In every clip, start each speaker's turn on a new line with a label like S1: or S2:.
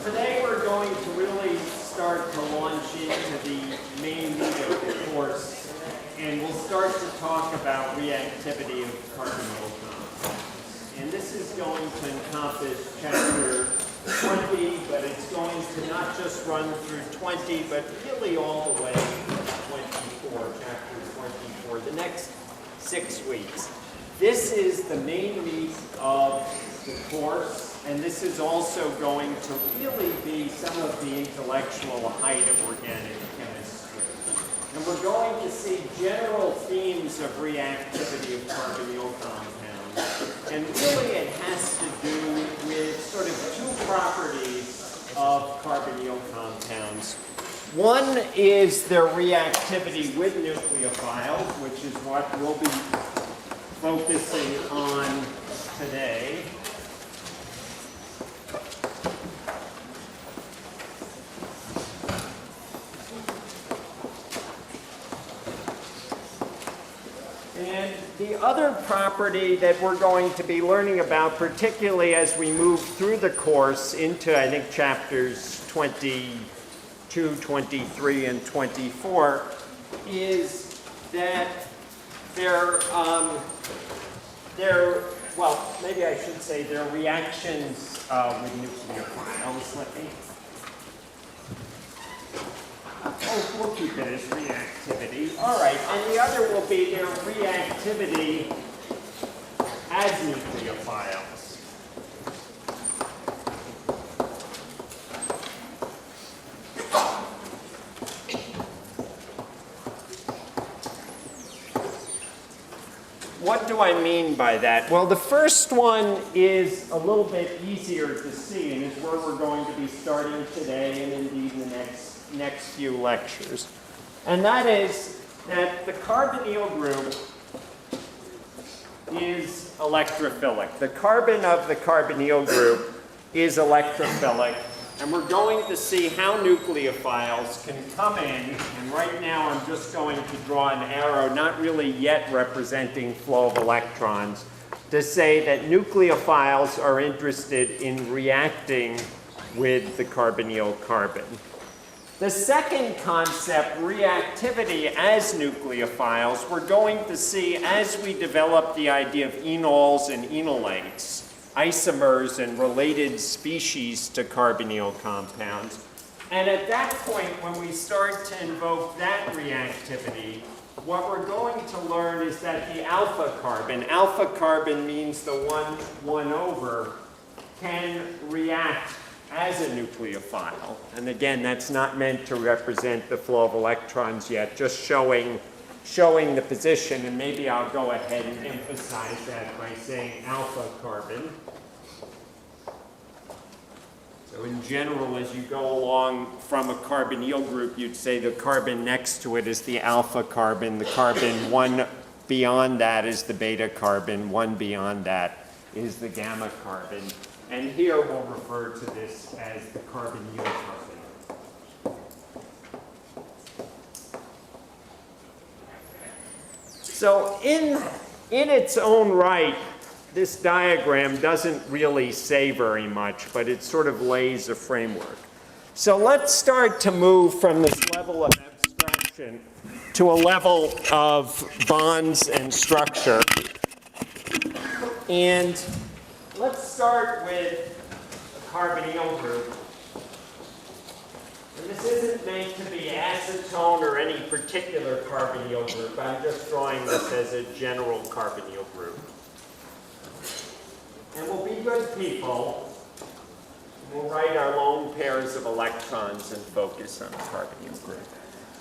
S1: Today we're going to really start to launch into the main meat of the course, and we'll start to talk about reactivity of carbonyl compounds. And this is going to encompass chapter 20, but it's going to not just run through 20, but really all the way to 24, chapter 24, the next 6 weeks. This is the main meat of the course, and this is also going to really be some of the intellectual height of organic chemistry. And we're going to see general themes of reactivity of carbonyl compounds. And really it has to do with sort of two properties of carbonyl compounds. One is their reactivity with nucleophiles, which is what we'll be focusing on today. And the other property that we're going to be learning about, particularly as we move through the course into, I think, chapters 22, 23, and 24, is that well, maybe I should say their reactions with nucleophiles. We'll keep it as reactivity. All right, and the other will be their reactivity as nucleophiles. What do I mean by that? Well, the first one is a little bit easier to see, and is where we're going to be starting today and indeed in the next few lectures. And that is that the carbonyl group is electrophilic. The carbon of the carbonyl group is electrophilic. And we're going to see how nucleophiles can come in, and right now I'm just going to draw an arrow, not really yet representing flow of electrons, to say that nucleophiles are interested in reacting with the carbonyl carbon. The second concept, reactivity as nucleophiles, we're going to see as we develop the idea of enols and enolates, isomers and related species to carbonyl compounds. And at that point, when we start to invoke that reactivity, what we're going to learn is that the alpha carbon means the 1 over, can react as a nucleophile. And again, that's not meant to represent the flow of electrons yet, just showing the position, and maybe I'll go ahead and emphasize that by saying alpha carbon. So in general, as you go along from a carbonyl group, you'd say the carbon next to it is the alpha carbon, the carbon one beyond that is the beta carbon, one beyond that is the gamma carbon. And here we'll refer to this as the carbonyl carbon. So in its own right, this diagram doesn't really say very much, but it sort of lays a framework. So let's start to move from this level of abstraction to a level of bonds and structure. And let's start with a carbonyl group. And this isn't meant to be acetone or any particular carbonyl group. I'm just drawing this as a general carbonyl group. And we'll be good people. We'll write our lone pairs of electrons and focus on the carbonyl group.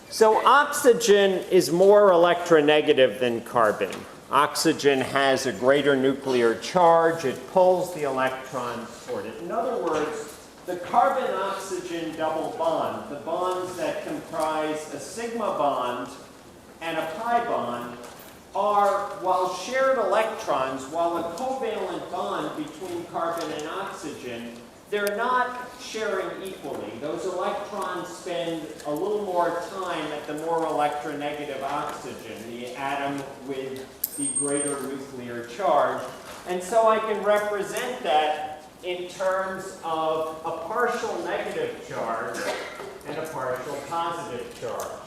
S1: So oxygen is more electronegative than carbon. Oxygen has a greater nuclear charge. It pulls the electrons toward it. In other words, the carbon-oxygen double bond, the bonds that comprise a sigma bond and a pi bond, are, while shared electrons, while a covalent bond between carbon and oxygen, they're not sharing equally. Those electrons spend a little more time at the more electronegative oxygen, the atom with the greater nuclear charge. And so I can represent that in terms of a particle partial negative charge and a partial positive charge.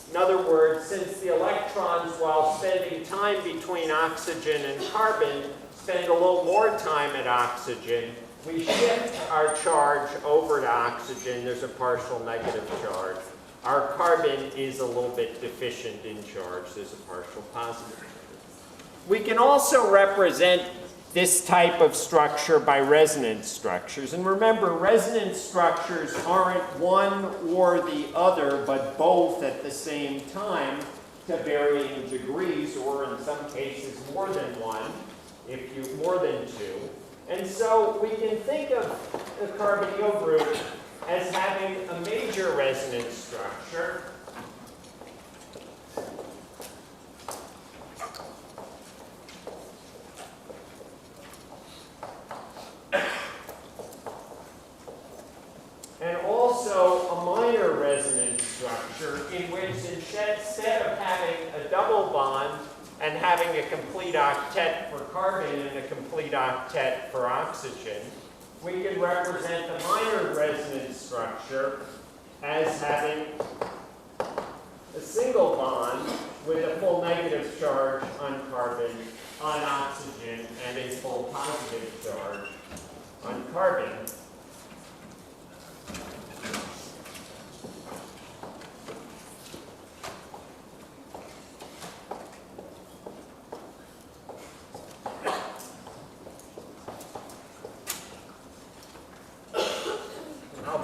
S1: In other words, since the electrons, while spending time between oxygen and carbon, spend a little more time at oxygen, we shift our charge over to oxygen. There's a partial negative charge. Our carbon is a little bit deficient in charge. There's a partial positive charge. We can also represent this type of structure by resonance structures. And remember, resonance structures aren't one or the other, but both at the same time to varying degrees, or in some cases more than one, more than two. And so we can think of the carbonyl group as having a major resonance structure. And also a minor resonance structure in which instead of having a double bond and having a complete octet for carbon and a complete octet for oxygen, we can represent the minor resonance structure as having a single bond with a full negative charge on carbon, on oxygen, and a full positive charge on carbon.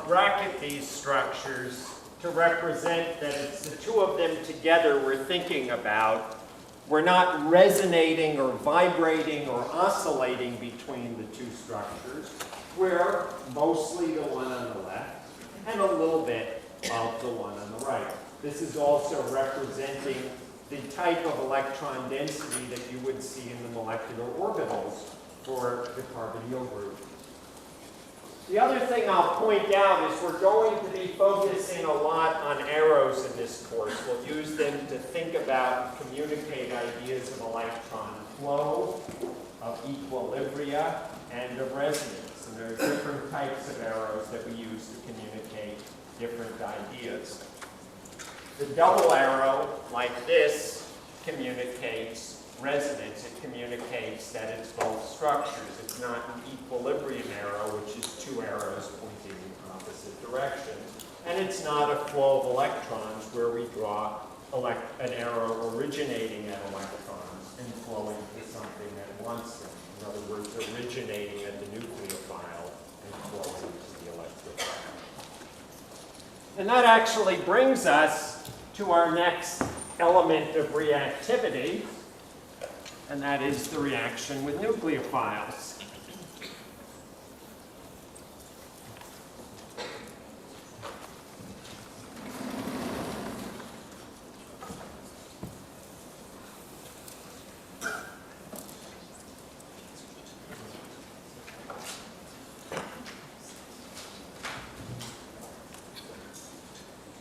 S1: Bracket these structures to represent that it's the two of them together we're thinking about. We're not resonating or vibrating or oscillating between the two structures. We're mostly the one on the left and a little bit of the one on the right. This is also representing the type of electron density that you would see in the molecular orbitals for the carbonyl group. The other thing I'll point out is we're going to be focusing a lot on arrows in this course. We'll use them to think about and communicate ideas of electron flow, of equilibria, and of resonance. And there are different types of arrows that we use to communicate different ideas. The double arrow, like this, communicates resonance. It communicates that it's both structures. It's not an equilibrium arrow, which is two arrows pointing in opposite directions. And it's not a flow of electrons where we draw an arrow originating at electrons and flowing to something that wants them. In other words, originating at the nucleophile and flowing to the electrophile. And that actually brings us to our next element of reactivity, and that is the reaction with nucleophiles.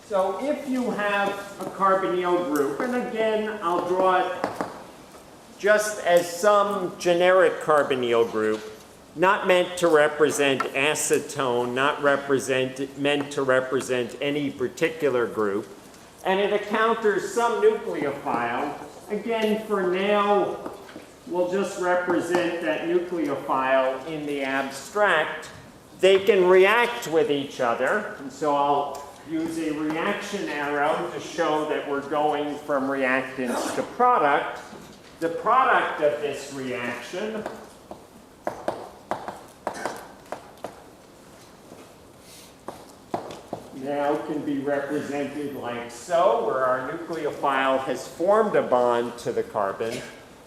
S1: So if you have a carbonyl group, and again, I'll draw it just as some generic carbonyl group, not meant to represent acetone, not meant to represent any particular group, and it encounters some nucleophile. Again, for now, we'll just represent that nucleophile in the abstract. They can react with each other, and so I'll use a reaction arrow to show that we're going from reactants to product. The product of this reaction now can be represented like so, where our nucleophile has formed a bond to the carbon.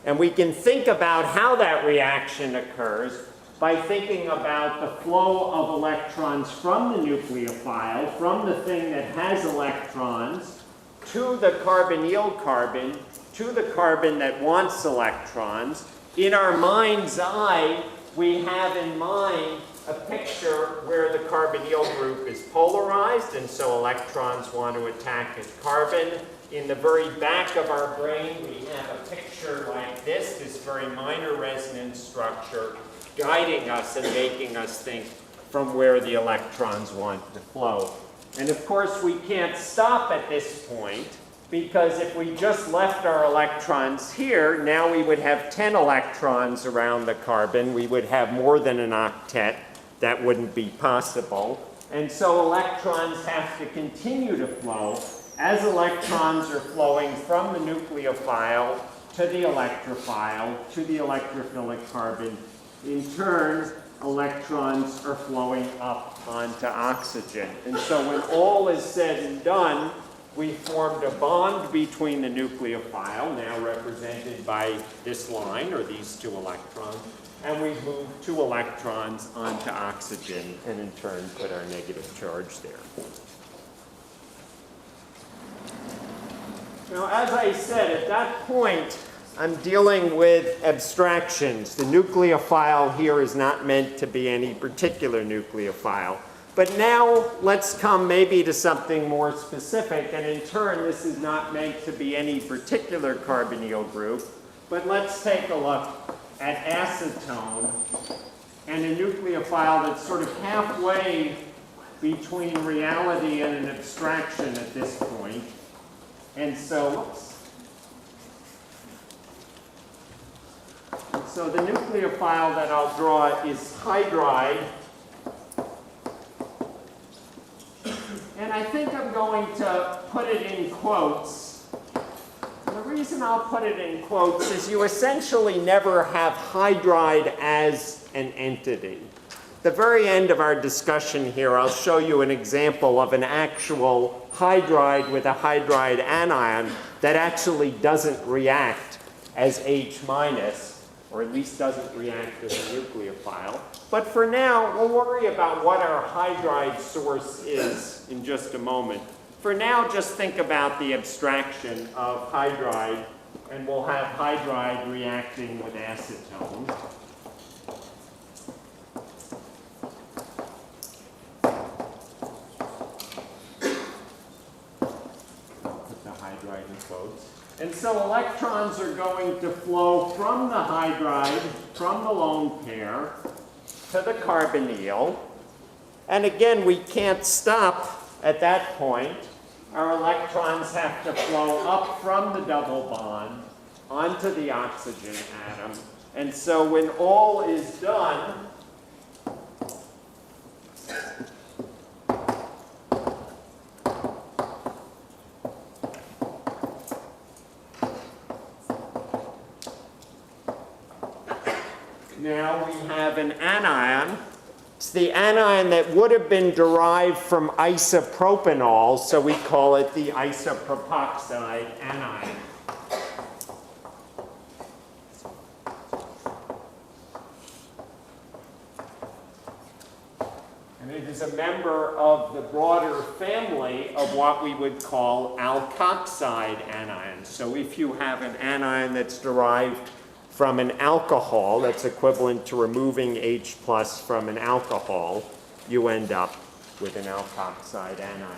S1: And we can think about how that reaction occurs by thinking about the flow of electrons from the nucleophile, from the thing that has electrons, to the carbonyl carbon, to the carbon that wants electrons. In our mind's eye, we have in mind a picture where the carbonyl group is polarized, and so electrons want to attack its carbon. In the very back of our brain, we have a picture like this very minor resonance structure, guiding us and making us think from where the electrons want to flow. And of course, we can't stop at this point, because if we just left our electrons here, now we would have 10 electrons around the carbon. We would have more than an octet. That wouldn't be possible. And so electrons have to continue to flow. As electrons are flowing from the nucleophile to the electrophile, to the electrophilic carbon, in turn, electrons are flowing up onto oxygen. And so when all is said and done, we formed a bond between the nucleophile, now represented by this line, or these two electrons, and we moved 2 electrons onto oxygen, and in turn put our negative charge there. Now, as I said, at that point, I'm dealing with abstractions. The nucleophile here is not meant to be any particular nucleophile. But now let's come maybe to something more specific, and in turn this is not meant to be any particular carbonyl group, but let's take a look at acetone and a nucleophile that's sort of halfway between reality and an abstraction at this point. And so the nucleophile that I'll draw is hydride. And I think I'm going to put it in quotes. And the reason I'll put it in quotes is you essentially never have hydride as an entity. At the very end of our discussion here, I'll show you an example of an actual hydride with a hydride anion that actually doesn't react as H-, or at least doesn't react as a nucleophile. But for now, we'll worry about what our hydride source is in just a moment. For now, just think about the abstraction of hydride, and we'll have hydride reacting with acetone. Put the hydride in quotes. And so electrons are going to flow from the hydride, from the lone pair, to the carbonyl. And again, we can't stop at that point. Our electrons have to flow up from the double bond onto the oxygen atom. And so when all is done, now we have an anion. It's the anion that would have been derived from isopropanol, so we call it the isopropoxide anion. And it is a member of the broader family of what we would call alkoxide anions. So if you have an anion that's derived from an alcohol, that's equivalent to removing H+ from an alcohol, you end up with an alkoxide anion.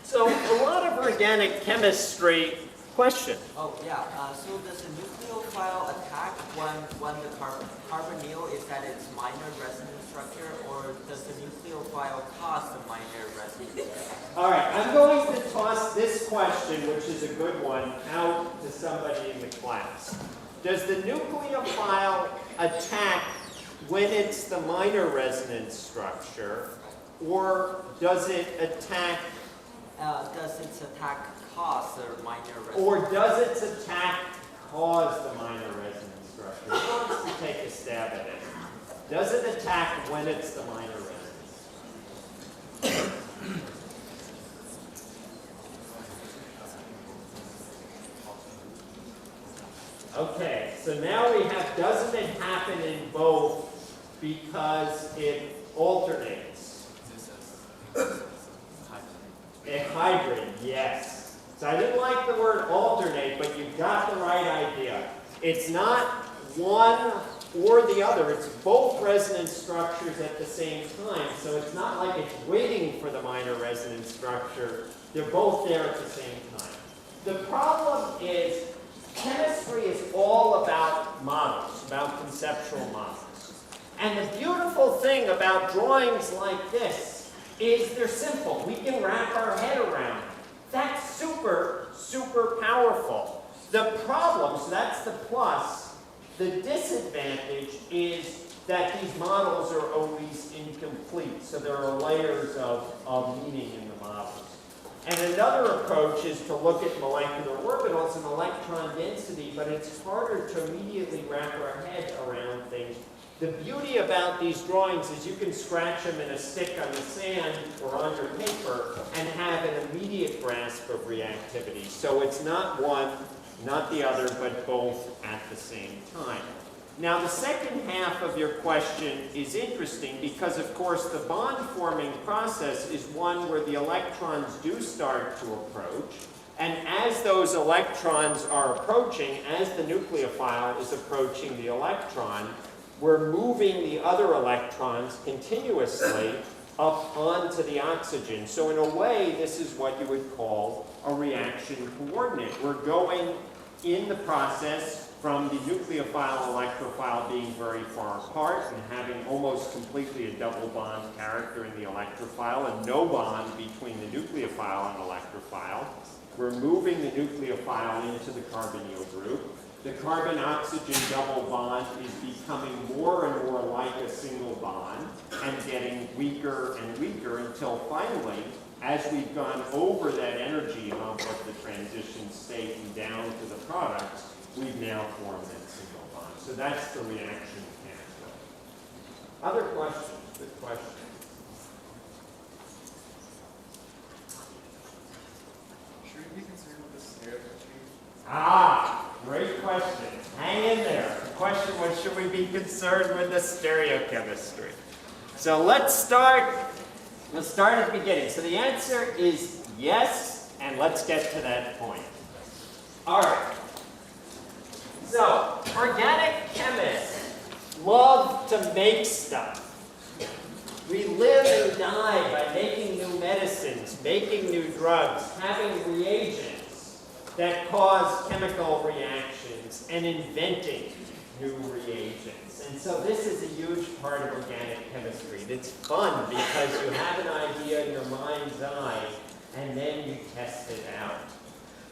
S1: So a lot of organic chemistry question.
S2: Oh, yeah. So does the nucleophile attack when the carbonyl is at its minor resonance structure, or does the nucleophile cause the minor resonance structure?
S1: All right, I'm going to toss this question, which is a good one, out to somebody in the class. Does the nucleophile attack when it's the minor resonance structure, or does it attack
S2: Does its attack cause the minor resonance?
S1: Or does its attack cause the minor resonance structure? Who wants to take a stab at it? Does it attack when it's the minor resonance? Okay, so now we have, doesn't it happen in both because it alternates? A hybrid, yes. So I didn't like the word alternate, but you got the right idea. It's not one or the other. It's both resonance structures at the same time, so it's not like it's waiting for the minor resonance structure. They're both there at the same time. The problem is chemistry is all about models, about conceptual models. And the beautiful thing about drawings like this is they're simple. We can wrap our head around it. That's super, super powerful. The problem, so that's the plus. The disadvantage is that these models are always incomplete. So there are layers of meaning in the models. And another approach is to look at molecular orbitals and electron density, but it's harder to immediately wrap our head around things. The beauty about these drawings is you can scratch them in a stick on the sand or on your paper and have an immediate grasp of reactivity. So it's not one, not the other, but both at the same time. Now the second half of your question is interesting because, of course, the bond-forming process is one where the electrons do start to approach. And as those electrons are approaching, as the nucleophile is approaching the electron, we're moving the other electrons continuously up onto the oxygen. So in a way, this is what you would call a reaction coordinate. We're going in the process from the nucleophile and electrophile being very far apart and having almost completely a double bond character in the electrophile and no bond between the nucleophile and electrophile. We're moving the nucleophile into the carbonyl group. The carbon-oxygen double bond is becoming more and more like a single bond and getting weaker and weaker until finally, as we've gone over that energy hump of the transition state and down to the products, we've now formed that single bond. So that's the reaction pathway. Other questions? Good question.
S3: Should we be concerned with the stereochemistry?
S1: Ah, great question. Hang in there. The question was, should we be concerned with the stereochemistry? So let's start at the beginning. So the answer is yes, and let's get to that point. All right. So, organic chemists love to make stuff. We live and die by making new medicines, making new drugs, having reagents that cause chemical reactions, and inventing new reagents. And so this is a huge part of organic chemistry. It's fun because you have an idea in your mind's eye, and then you test it out.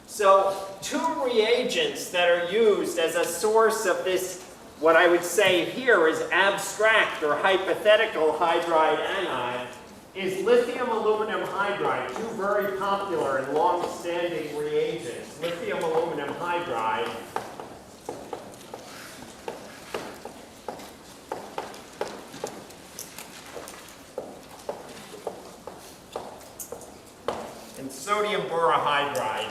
S1: So two reagents that are used as a source of this, what I would say here is abstract or hypothetical hydride anion, is lithium aluminum hydride, two very popular and long-standing reagents. Lithium aluminum hydride and sodium borohydride.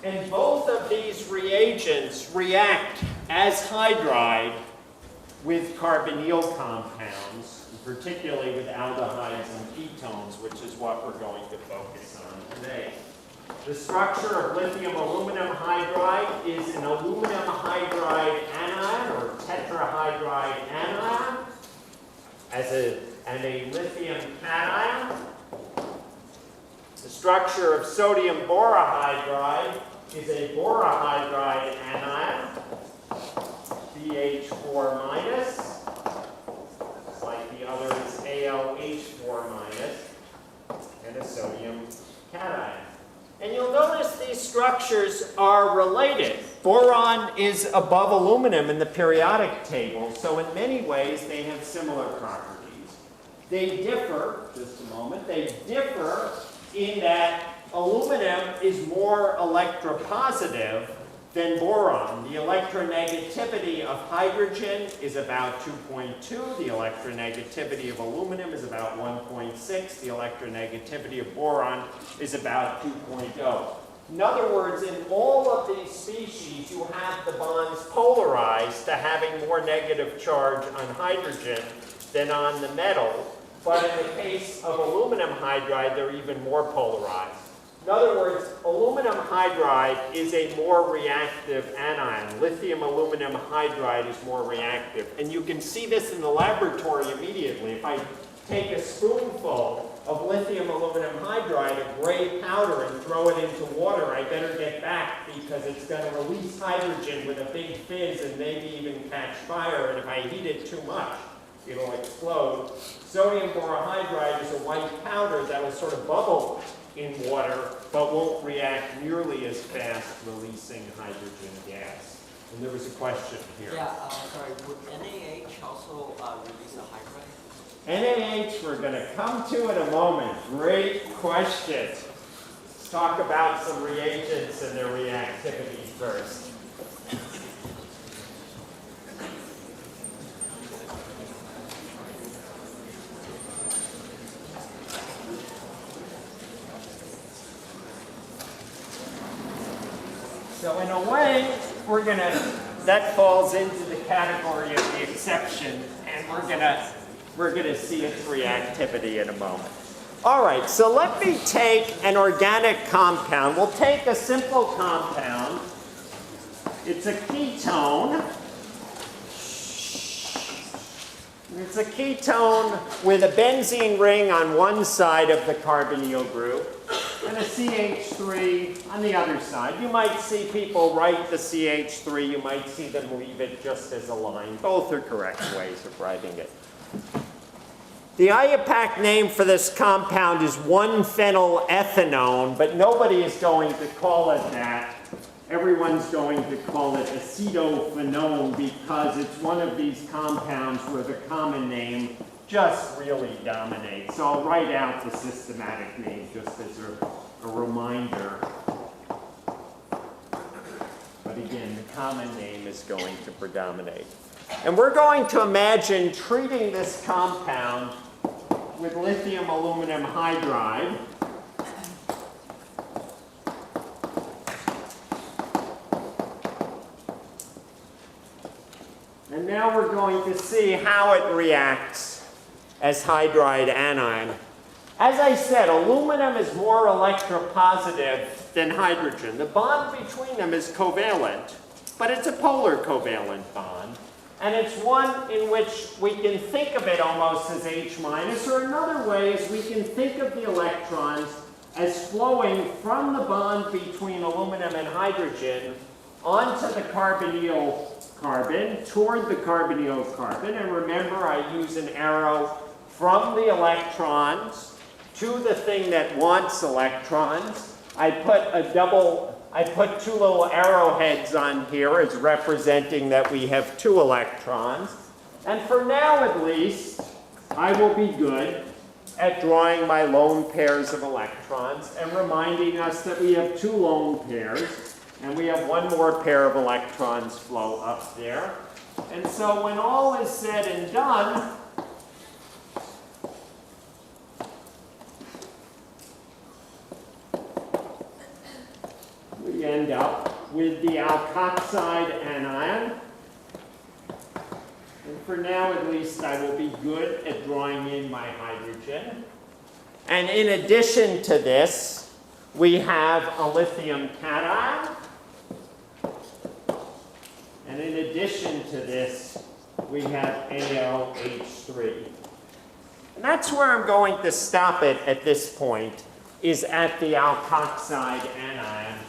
S1: And both of these reagents react as hydride with carbonyl compounds, particularly with aldehydes and ketones, which is what we're going to focus on today. The structure of lithium aluminum hydride is an aluminum hydride anion or tetrahydride anion and a lithium cation. The structure of sodium borohydride is a borohydride anion, BH4 minus, like the other is AlH4 minus, and a sodium cation. And you'll notice these structures are related. Boron is above aluminum in the periodic table, so in many ways they have similar properties. They differ, just a moment, they differ in that aluminum is more electropositive than boron. The electronegativity of hydrogen is about 2.2. The electronegativity of aluminum is about 1.6. The electronegativity of boron is about 2.0. In other words, in all of these species, you have the bonds polarized to having more negative charge on hydrogen than on the metal. But in the case of aluminum hydride, they're even more polarized. In other words, aluminum hydride is a more reactive anion. Lithium aluminum hydride is more reactive. And you can see this in the laboratory immediately. If I take a spoonful of lithium aluminum hydride, a gray powder, and throw it into water, I better get back because it's going to release hydrogen with a big fizz and maybe even catch fire. And if I heat it too much, it'll explode. Sodium borohydride is a white powder that will sort of bubble in water, but won't react nearly as fast, releasing hydrogen gas. And there was a question here.
S2: Yeah, sorry, would NaH also release a hydride?
S1: NaH, we're going to come to in a moment. Great question. Let's talk about some reagents and their reactivity first. So in a way, that falls into the category of the exception, and we're gonna see its reactivity in a moment. All right, so let me take an organic compound. We'll take a simple compound. It's a ketone. It's a ketone with a benzene ring on one side of the carbonyl group and a CH3 on the other side. You might see people write the CH3. You might see them leave it just as a line. Both are correct ways of writing it. The IUPAC name for this compound is 1-phenylethanone, but nobody is going to call it that. Everyone's going to call it acetophenone because it's one of these compounds where the common name just really dominates. So I'll write out the systematic name just as a reminder. But again, the common name is going to predominate. And we're going to imagine treating this compound with lithium aluminum hydride. And now we're going to see how it reacts as hydride anion. As I said, aluminum is more electropositive than hydrogen. The bond between them is covalent, but it's a polar covalent bond. And it's one in which we can think of it almost as H-, or another way is we can think of the electrons as flowing from the bond between aluminum and hydrogen onto the carbonyl carbon, toward the carbonyl carbon. And remember, I use an arrow from the electrons to the thing that wants electrons. I put two little arrowheads on here as representing that we have two electrons. And for now, at least, I will be good at drawing my lone pairs of electrons and reminding us that we have two lone pairs, and we have one more pair of electrons flow up there. And so when all is said and done, we end up with the alkoxide anion. And for now, at least, I will be good at drawing in my hydrogen. And in addition to this, we have a lithium cation. And in addition to this, we have AlH3. And that's where I'm going to stop it at this point, is at the alkoxide anion.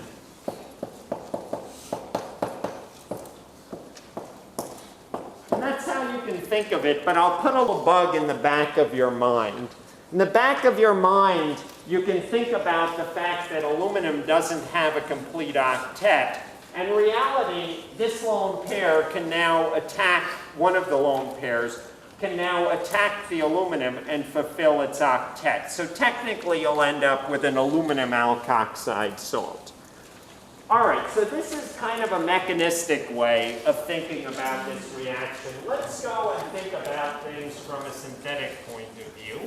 S1: And that's how you can think of it, but I'll put a little bug in the back of your mind. In the back of your mind, you can think about the fact that aluminum doesn't have a complete octet. And in reality, this lone pair can now attack, one of the lone pairs, can now attack the aluminum and fulfill its octet. So technically, you'll end up with an aluminum alkoxide salt. All right, so this is kind of a mechanistic way of thinking about this reaction. Let's go and think about things from a synthetic point of view.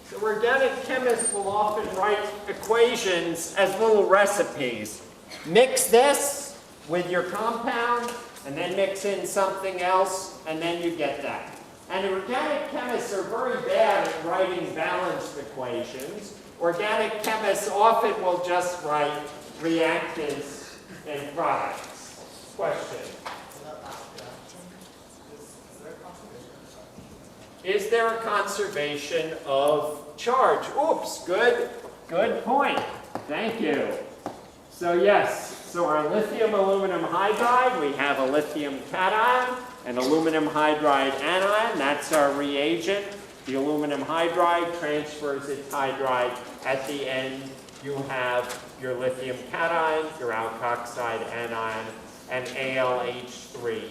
S1: So we're organic chemists will often write equations as little recipes. Mix this with your compound, and then mix in something else, and then you get that. And organic chemists are very bad at writing balanced equations. Organic chemists often will just write reactants and products. Question? Is there a conservation of charge? Oops, good point. Thank you. So yes, so our lithium aluminum hydride, we have a lithium cation, an aluminum hydride anion, that's our reagent. The aluminum hydride transfers its hydride. At the end, you have your lithium cation, your alkoxide anion, and AlH3,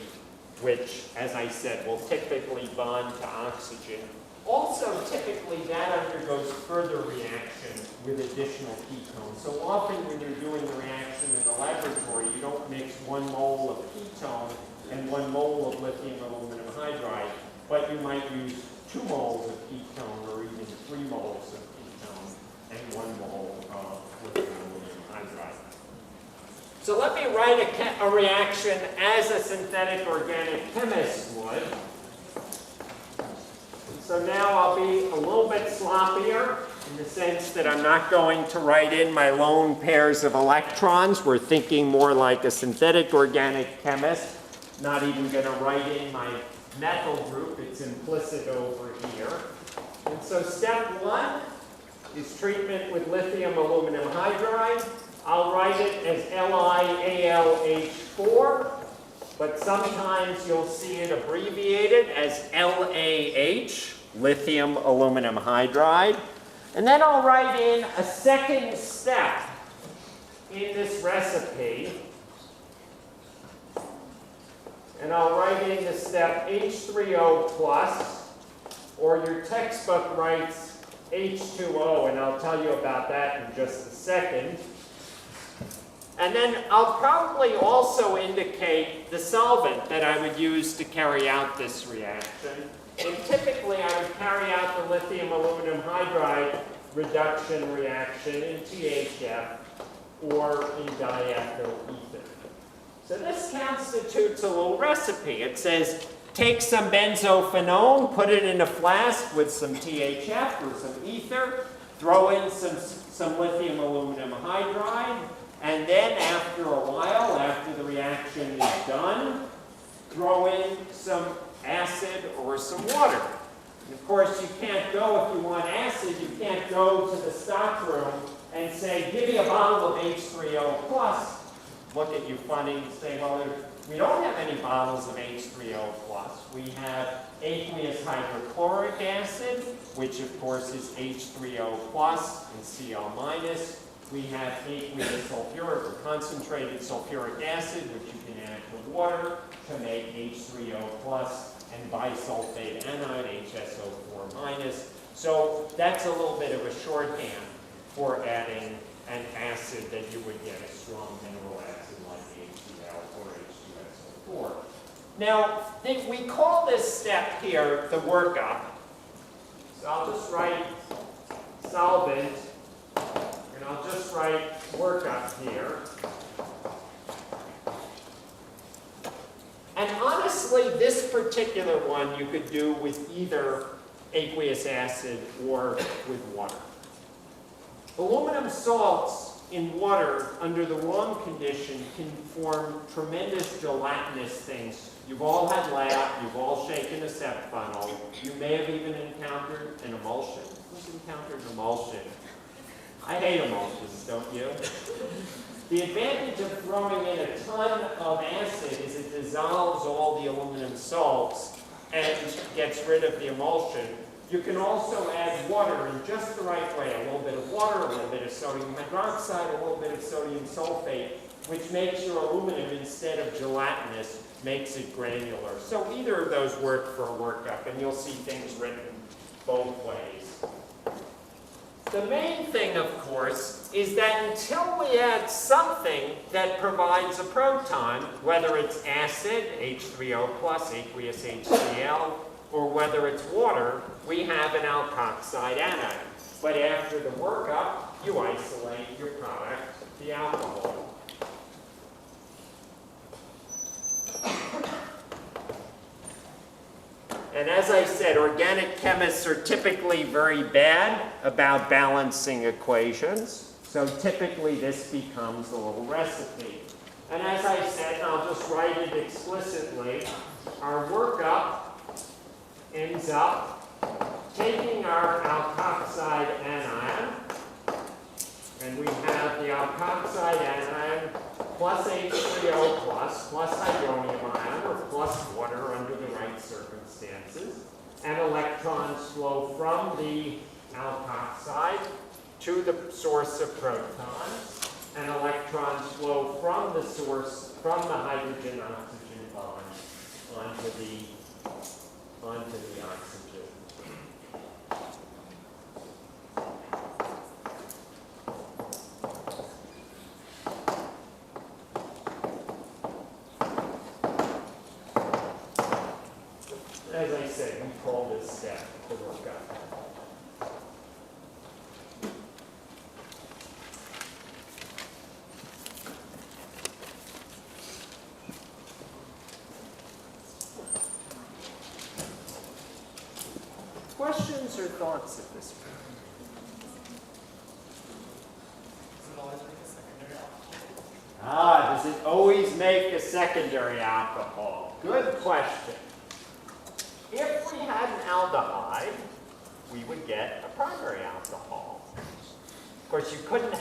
S1: which, as I said, will typically bond to oxygen. Also, typically, that undergoes further reaction with additional ketones. So often when you're doing the reaction in the laboratory, you don't mix 1 mole of ketone and 1 mole of lithium aluminum hydride, but you might use 2 moles of ketone or even 3 moles of ketone and 1 mole of lithium aluminum hydride. So let me write a reaction as a synthetic organic chemist would. So now I'll be a little bit sloppier in the sense that I'm not going to write in my lone pairs of electrons. We're thinking more like a synthetic organic chemist. Not even going to write in my methyl group. It's implicit over here. And so step 1 is treatment with lithium aluminum hydride. I'll write it as LiAlH4, but sometimes you'll see it abbreviated as LAH, lithium aluminum hydride. And then I'll write in a second step in this recipe. And I'll write in the step H3O plus, or your textbook writes H2O, and I'll tell you about that in just a second. And then I'll probably also indicate the solvent that I would use to carry out this reaction. And typically I would carry out the lithium aluminum hydride reduction reaction in THF or in diethyl ether. So this constitutes a little recipe. It says take some benzophenone, put it in a flask with some THF or some ether, throw in some lithium aluminum hydride, and then after a while, after the reaction is done, throw in some acid or some water. And of course, you can't go, if you want acid, you can't go to the stock room and say, give me a bottle of H3O plus. Look at you funny and say, well, we don't have any bottles of H3O plus. We have aqueous hydrochloric acid, which of course is H3O plus and Cl minus. We have aqueous sulfuric or concentrated sulfuric acid, which you can add to water to make H3O plus and bisulfate anion, HSO4 minus. So that's a little bit of a shorthand for adding an acid that you would get a strong mineral acid like HCl or H2SO4. Now, we call this step here the workup. So I'll just write solvent. And I'll just write workup here. And honestly, this particular one you could do with either aqueous acid or with water. Aluminum salts in water under the wrong condition can form tremendous gelatinous things. You've all had lab, you've all shaken a SEP funnel. You may have even encountered an emulsion. Who's encountered an emulsion? I hate emulsions, don't you? The advantage of throwing in a ton of acid is it dissolves all the aluminum salts and gets rid of the emulsion. You can also add water in just the right way. A little bit of water, a little bit of sodium hydroxide, a little bit of sodium sulfate, which makes your aluminum, instead of gelatinous, makes it granular. So either of those work for a workup, and you'll see things written both ways. The main thing, of course, is that until we add something that provides a proton, whether it's acid, H3O plus, aqueous HCl, or whether it's water, we have an alkoxide anion. But after the workup, you isolate your product, the alcohol. And as I said, organic chemists are typically very bad about balancing equations. So typically this becomes a little recipe. And as I said, and I'll just write it explicitly, our workup ends up taking our alkoxide anion, and we have the alkoxide anion plus H3O plus hydronium ion, or plus water under the right circumstances, and electrons flow from the alkoxide to the source of protons, and electrons flow from the source, from the hydrogen-oxygen bond onto the oxygen. As I said, we call this step the workup. Questions or thoughts at this point? Does it always make a secondary alcohol? Good question. If we had an aldehyde, we would get a primary alcohol. Of course, you couldn't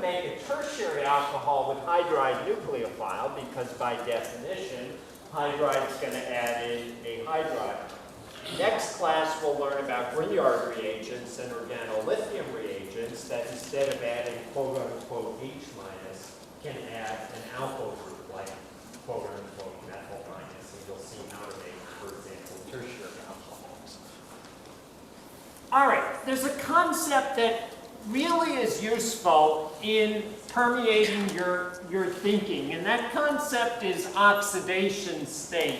S1: make a tertiary alcohol with hydride nucleophile because by definition, hydride is going to add in a hydride. Next class, we'll learn about Grignard reagents and organolithium reagents that instead of adding quote-unquote H minus, can add an alkyl group like quote-unquote methyl minus. And you'll see how to make, for example, tertiary alcohols. All right, there's a concept that really is useful in permeating your thinking, and that concept is oxidation state.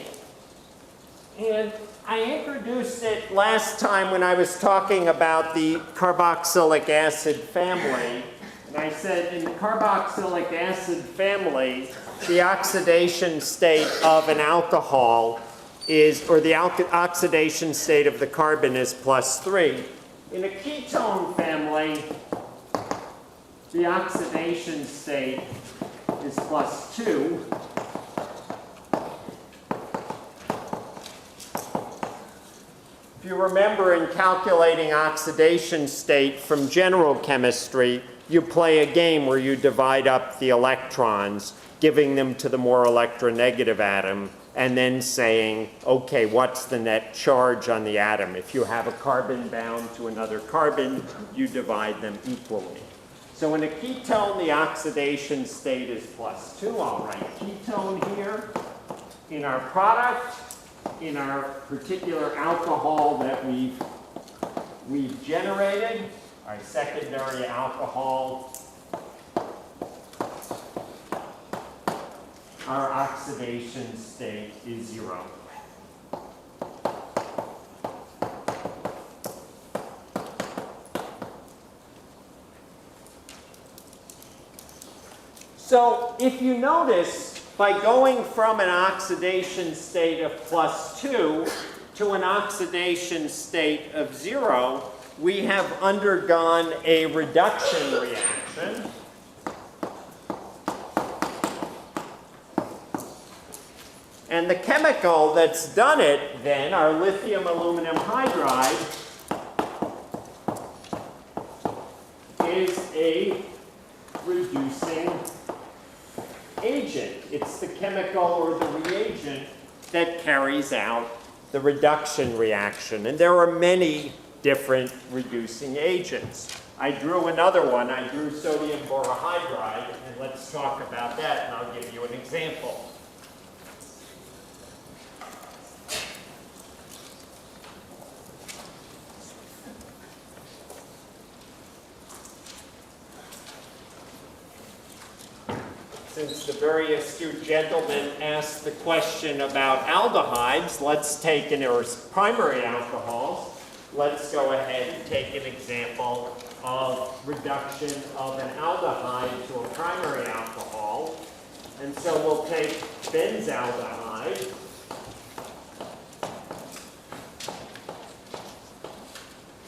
S1: And I introduced it last time when I was talking about the carboxylic acid family. And I said in the carboxylic acid family, the oxidation state of an alcohol is, or the oxidation state of the carbon is +3. In a ketone family, the oxidation state is +2. If you remember in calculating oxidation state from general chemistry, you play a game where you divide up the electrons, giving them to the more electronegative atom, and then saying, okay, what's the net charge on the atom? If you have a carbon bound to another carbon, you divide them equally. So in a ketone, the oxidation state is +2. I'll write ketone here. In our product, in our particular alcohol that we've generated, our secondary alcohol, our oxidation state is 0. So if you notice, by going from an oxidation state of +2 to an oxidation state of 0, we have undergone a reduction reaction. And the chemical that's done it, then, our lithium aluminum hydride, is a reducing agent. It's the chemical or the reagent that carries out the reduction reaction. And there are many different reducing agents. I drew another one. I drew sodium borohydride, and let's talk about that, and I'll give you an example. Since the very astute gentleman asked the question about aldehydes, let's take, or primary alcohols, let's go ahead and take an example of reduction of an aldehyde to a primary alcohol. And so we'll take benzaldehyde.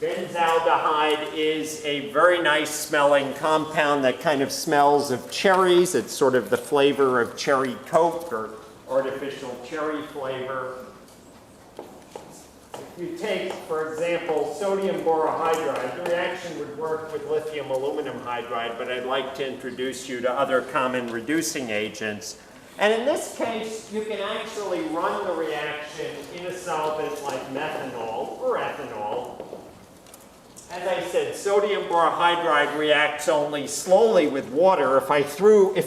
S1: Benzaldehyde is a very nice smelling compound that kind of smells of cherries. It's sort of the flavor of cherry Coke or artificial cherry flavor. If you take, for example, sodium borohydride, the reaction would work with lithium aluminum hydride, but I'd like to introduce you to other common reducing agents. And in this case, you can actually run the reaction in a solvent like methanol or ethanol. As I said, sodium borohydride reacts only slowly with water. If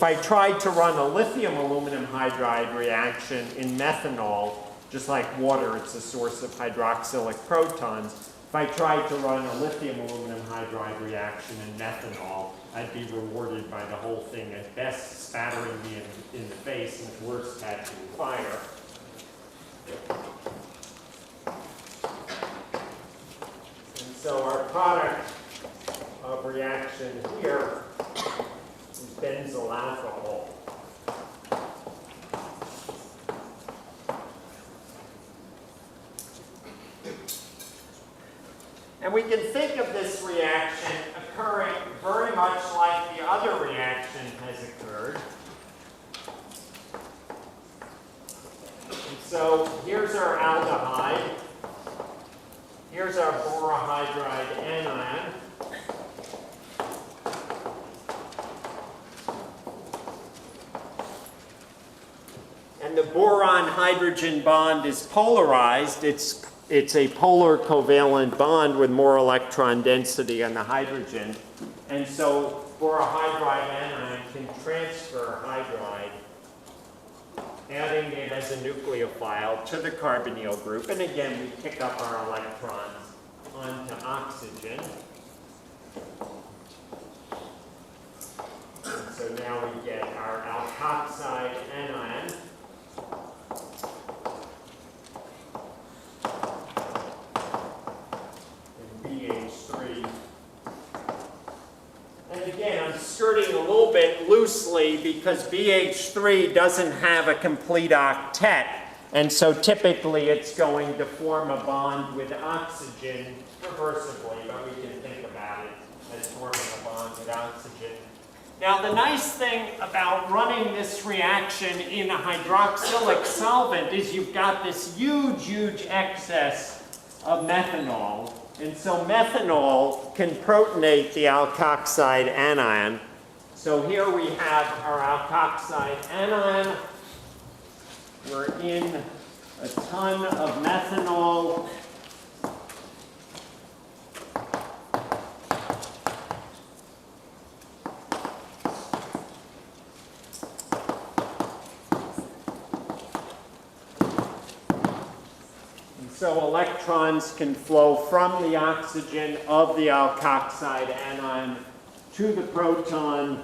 S1: I tried to run a lithium aluminum hydride reaction in methanol, just like water, it's a source of hydroxylic protons. If I tried to run a lithium aluminum hydride reaction in methanol, I'd be rewarded by the whole thing, at best spattering me in the face, and at worst catching fire. And so our product of reaction here is benzyl alcohol. And we can think of this reaction occurring very much like the other reaction has occurred. And so here's our aldehyde. Here's our borohydride anion. And the boron-hydrogen bond is polarized. It's a polar covalent bond with more electron density on the hydrogen. And so borohydride anion can transfer hydride, adding it as a nucleophile to the carbonyl group. And again, we pick up our electrons onto oxygen. And so now we get our alkoxide anion. BH3. And again, I'm skirting a little bit loosely because BH3 doesn't have a complete octet. And so typically it's going to form a bond with oxygen reversibly, but we can think about it as forming a bond with oxygen. Now the nice thing about running this reaction in a hydroxylic solvent is you've got this huge excess of methanol. And so methanol can protonate the alkoxide anion. So here we have our alkoxide anion. We're in a ton of methanol. So electrons can flow from the oxygen of the alkoxide anion to the proton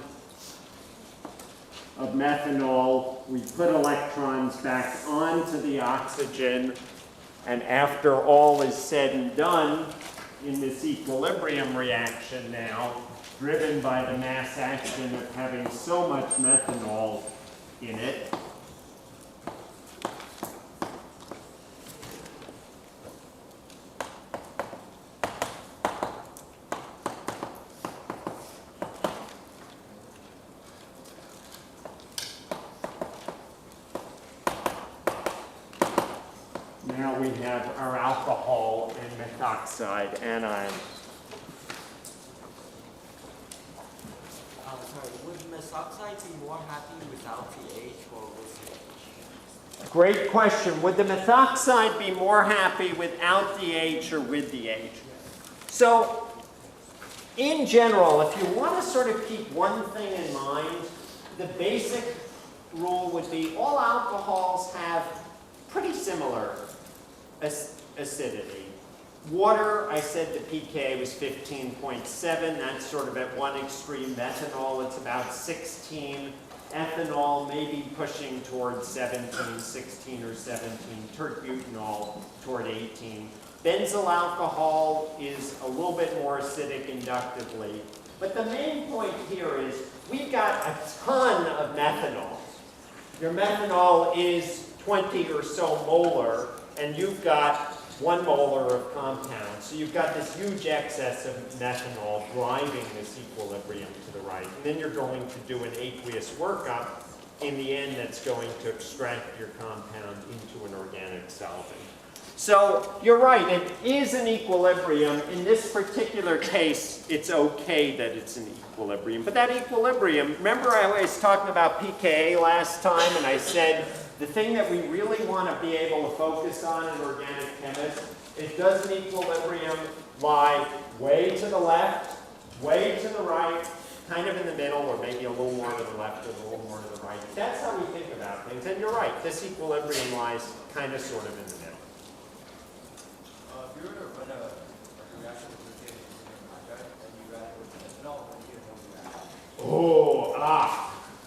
S1: of methanol. We put electrons back onto the oxygen, and after all is said and done in this equilibrium reaction now, driven by the mass action of having so much methanol in it, now we have our alcohol and methoxide anion.
S2: Sorry, would methoxide be more happy without the H or with the H?
S1: Great question. Would the methoxide be more happy without the H or with the H? So, in general, if you want to sort of keep one thing in mind, the basic rule would be all alcohols have pretty similar acidity. Water, I said the pK was 15.7. That's sort of at one extreme. Methanol, it's about 16. Ethanol, maybe pushing towards 17, 16 or 17. Tert-butanol toward 18. Benzyl alcohol is a little bit more acidic inductively. But the main point here is we've got a ton of methanol. Your methanol is 20 or so molar, and you've got 1 molar of compound. So you've got this huge excess of methanol driving this equilibrium to the right. And then you're going to do an aqueous workup in the end that's going to extract your compound into an organic solvent. So you're right, it is an equilibrium. In this particular case, it's okay that it's an equilibrium. But that equilibrium, remember I was talking about pKa last time, and I said the thing that we really want to be able to focus on in organic chemists is, does an equilibrium lie way to the left, way to the right, kind of in the middle, or maybe a little more to the left or a little more to the right? That's how we think about things. And you're right, this equilibrium lies kind of sort of in the middle.
S3: If you were to run a reaction with lithium hydride and you add it with methanol, what do you react?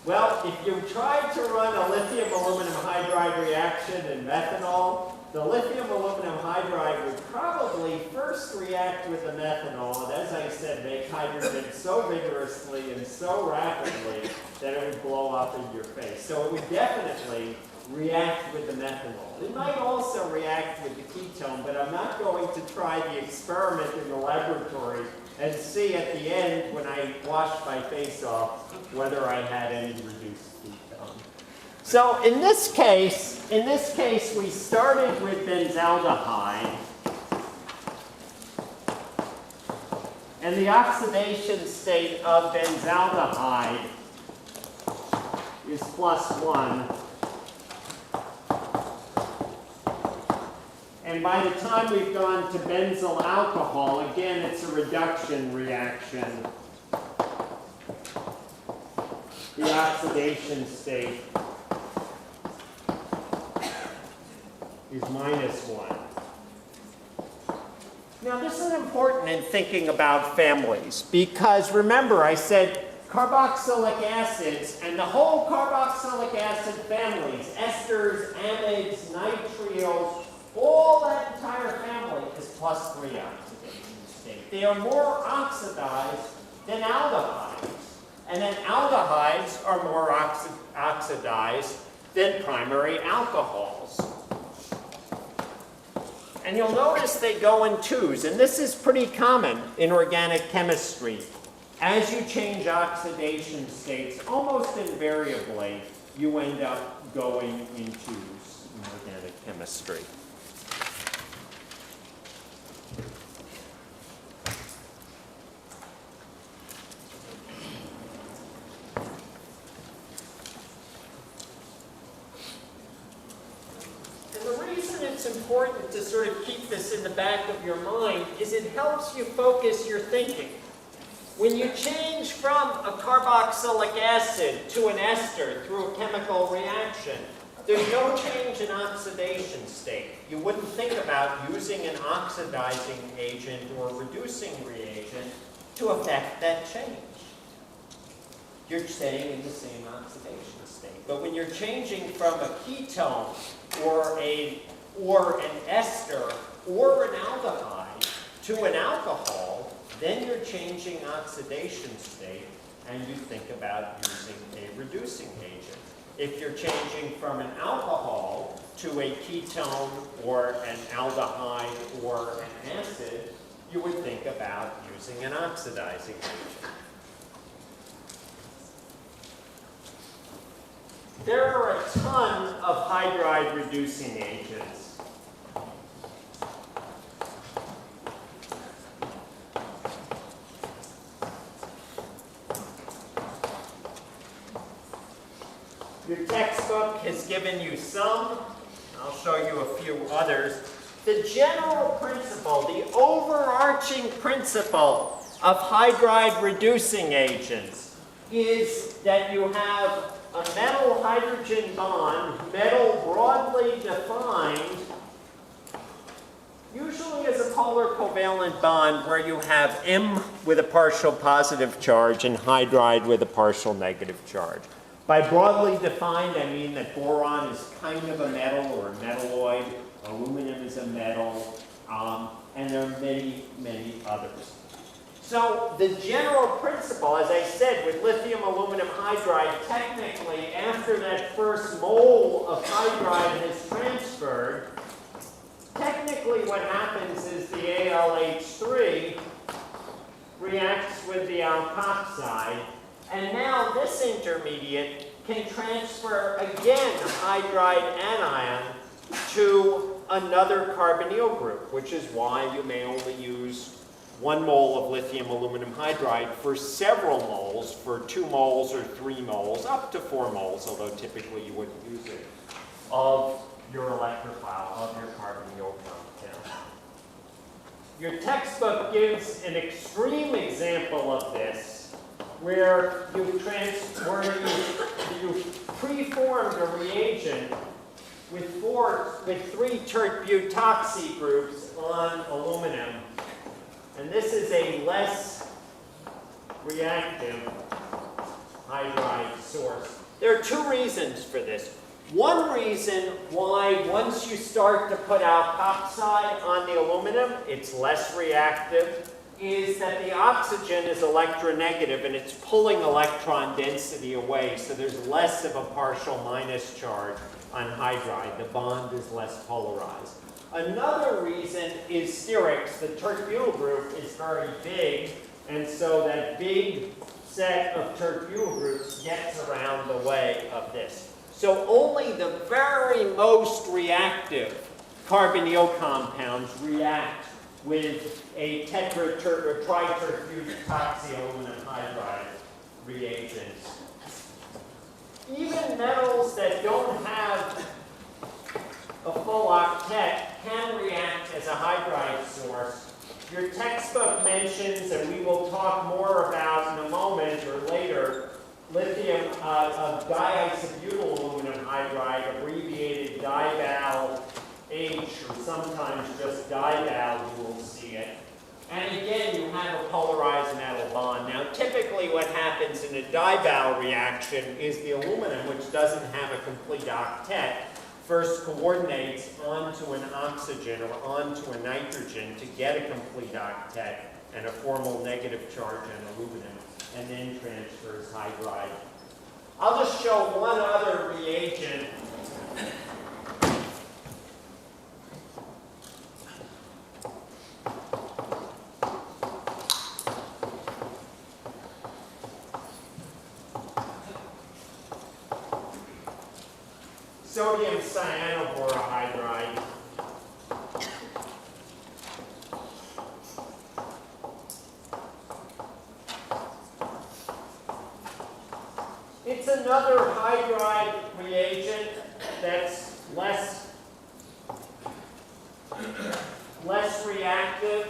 S1: Well, if you tried to run a lithium aluminum hydride reaction in methanol, the lithium aluminum hydride would probably first react with the methanol, and as I said, make hydrogen so vigorously and so rapidly that it would blow up in your face. So it would definitely react with the methanol. It might also react with the ketone, but I'm not going to try the experiment in the laboratory and see at the end when I wash my face off whether I had any reduced ketone. So in this case, we started with benzaldehyde, and the oxidation state of benzaldehyde is +1. And by the time we've gone to benzyl alcohol, again, it's a reduction reaction. The oxidation state is -1. Now, this is important in thinking about families, because remember I said carboxylic acids, and the whole carboxylic acid families, esters, amides, nitriles, all that entire family is +3 oxidation state. They are more oxidized than aldehydes. And then aldehydes are more oxidized than primary alcohols. And you'll notice they go in twos, and this is pretty common in organic chemistry. As you change oxidation states, almost invariably, you end up going in twos in organic chemistry. It's important to sort of keep this in the back of your mind is it helps you focus your thinking. When you change from a carboxylic acid to an ester through a chemical reaction, there's no change in oxidation state. You wouldn't think about using an oxidizing agent or reducing reagent to affect that change. You're staying in the same oxidation state. But when you're changing from a ketone or an ester or an aldehyde to an alcohol, then you're changing oxidation state and you think about using a reducing agent. If you're changing from an alcohol to a ketone or an aldehyde or an acid, you would think about using an oxidizing agent. There are a ton of hydride reducing agents. Your textbook has given you some. I'll show you a few others. The general principle, the overarching principle of hydride reducing agents is that you have a metal hydrogen bond, metal broadly defined, usually as a polar covalent bond where you have M with a partial positive charge and hydride with a partial negative charge. By broadly defined, I mean that boron is kind of a metal or a metalloid, aluminum is a metal, And there are many, many others. So the general principle, as I said, with lithium aluminum hydride, technically, after that first mole of hydride has transferred, technically what happens is the AlH3 reacts with the alkoxide, and now this intermediate can transfer again hydride anion to another carbonyl group, which is why you may only use 1 mole of lithium aluminum hydride for several moles, for 2 moles or 3 moles, up to 4 moles, although typically you wouldn't use it, of your electrophile, of your carbonyl compound. Your textbook gives an extreme example of this, where you preformed a reagent with 3 tert-butoxy groups on aluminum. And this is a less reactive hydride source. There are 2 reasons for this. One reason why once you start to put alkoxide on the aluminum, it's less reactive, is that the oxygen is electronegative and it's pulling electron density away, so there's less of a partial minus charge on hydride. The bond is less polarized. Another reason is sterics. The tert-butyl group is very big, and so that big set of tert-butyl groups gets around the way of this. So only the very most reactive carbonyl compounds react with a tri-tert-butoxy aluminum hydride reagent. Even metals that don't have a full octet can react as a hydride source. Your textbook mentions, and we will talk more about in a moment or later, lithium diisobutyl aluminum hydride, abbreviated DiBal-H, or sometimes just DiBal, you will see it. And again, you have a polarized metal bond. Now, typically what happens in a DiBal reaction is the aluminum, which doesn't have a complete octet, first coordinates onto an oxygen or onto a nitrogen to get a complete octet and a formal negative charge on aluminum, and then transfers hydride. I'll just show one other reagent. Sodium cyanoborohydride. It's another hydride reagent that's less reactive.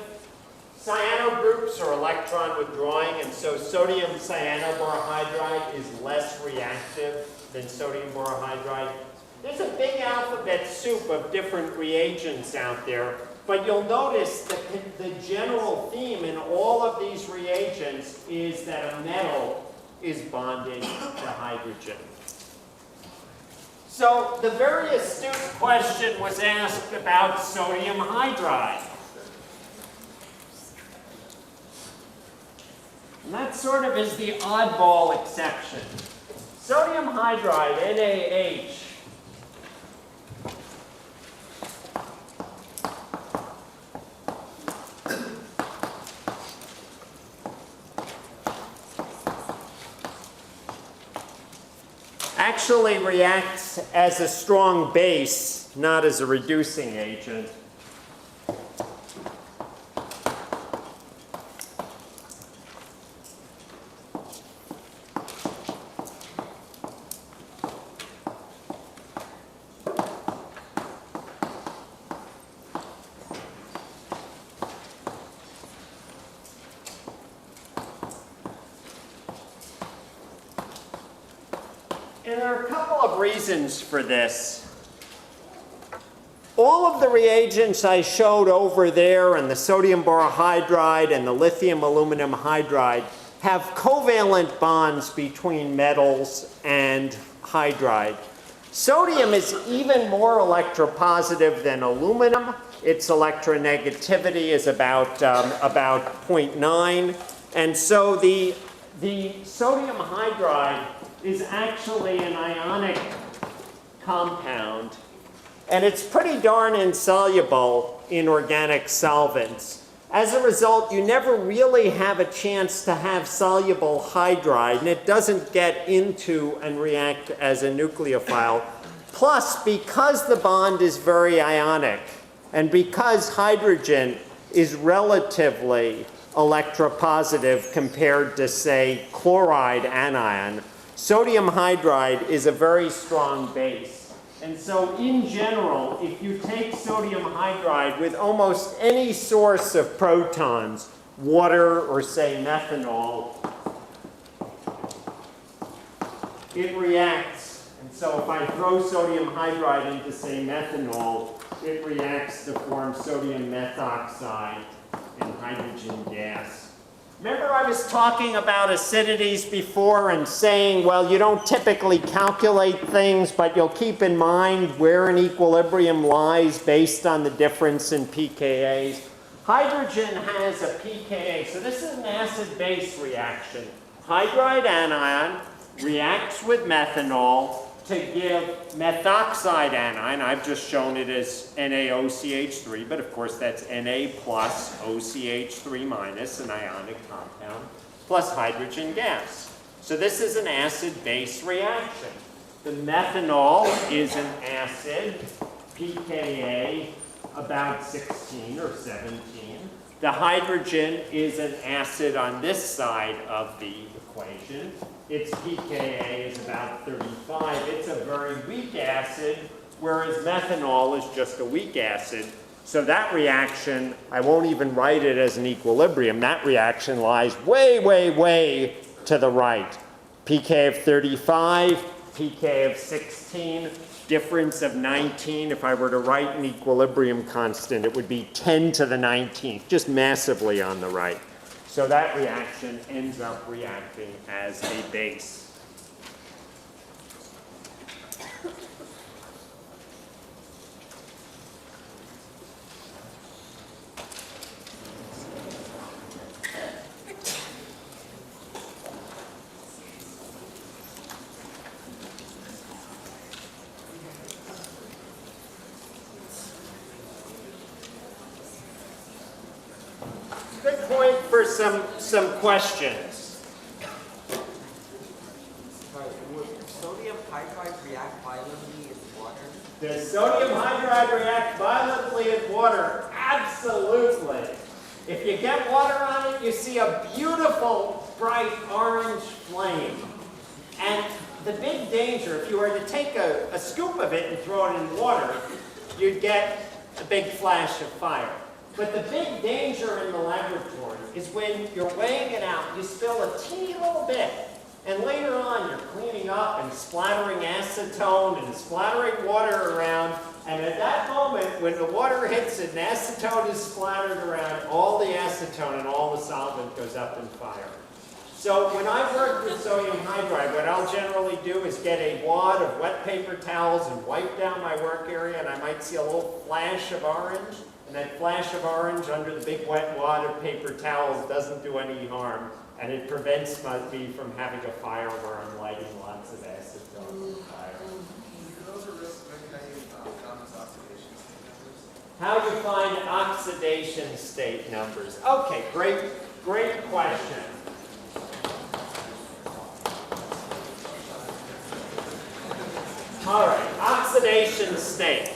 S1: Cyano groups are electron withdrawing, and so sodium cyanoborohydride is less reactive than sodium borohydride. There's a big alphabet soup of different reagents out there, but you'll notice that the general theme in all of these reagents is that a metal is bonded to hydrogen. So the very astute question was asked about sodium hydride. And that sort of is the oddball exception. Sodium hydride, NaH, actually reacts as a strong base, not as a reducing agent. And there are a couple of reasons for this. All of the reagents I showed over there, and the sodium borohydride and the lithium aluminum hydride, have covalent bonds between metals and hydride. Sodium is even more electropositive than aluminum. Its electronegativity is about 0.9. And so the sodium hydride is actually an ionic compound. And it's pretty darn insoluble in organic solvents. As a result, you never really have a chance to have soluble hydride, and it doesn't get into and react as a nucleophile. Plus, because the bond is very ionic, and because hydrogen is relatively electropositive compared to, say, chloride anion, sodium hydride is a very strong base. And so in general, if you take sodium hydride with almost any source of protons, water or say methanol, it reacts. And so if I throw sodium hydride into say methanol, it reacts to form sodium methoxide and hydrogen gas. Remember I was talking about acidities before and saying, well, you don't typically calculate things, but you'll keep in mind where an equilibrium lies based on the difference in pKa's. Hydrogen has a pKa, so this is an acid-base reaction. Hydride anion reacts with methanol to give methoxide anion. I've just shown it as NaOCH3, but of course that's Na plus OCH3 minus, an ionic compound, plus hydrogen gas. So this is an acid-base reaction. The methanol is an acid, pKa about 16 or 17. The hydrogen is an acid on this side of the equation. Its pKa is about 35. It's a very weak acid, whereas methanol is just a weak acid. So that reaction, I won't even write it as an equilibrium. That reaction lies way, way, way to the right. pK of 35, pK of 16, difference of 19. If I were to write an equilibrium constant, it would be 10 to the 19th, just massively on the right. So that reaction ends up reacting as a base. Good point for some questions.
S2: Would sodium hydride react violently in water?
S1: Does sodium hydride react violently in water? Absolutely. If you get water on it, you see a beautiful, bright orange flame. And the big danger, if you were to take a scoop of it and throw it in water, you'd get a big flash of fire. But the big danger in the laboratory is when you're weighing it out, you spill a teeny little bit, and later on you're cleaning up and splattering acetone and splattering water around, and at that moment, when the water hits it and acetone is splattered around, all the acetone and all the solvent goes up in fire. So when I work with sodium hydride, what I'll generally do is get a wad of wet paper towels and wipe down my work area, and I might see a little flash of orange. And that flash of orange under the big wet wad of paper towels doesn't do any harm, and it prevents me from having a fire where I'm lighting lots of acetone on fire.
S3: Do those risks recognize oxidation state numbers?
S1: How do you find oxidation state numbers? Okay, great question. All right, oxidation state.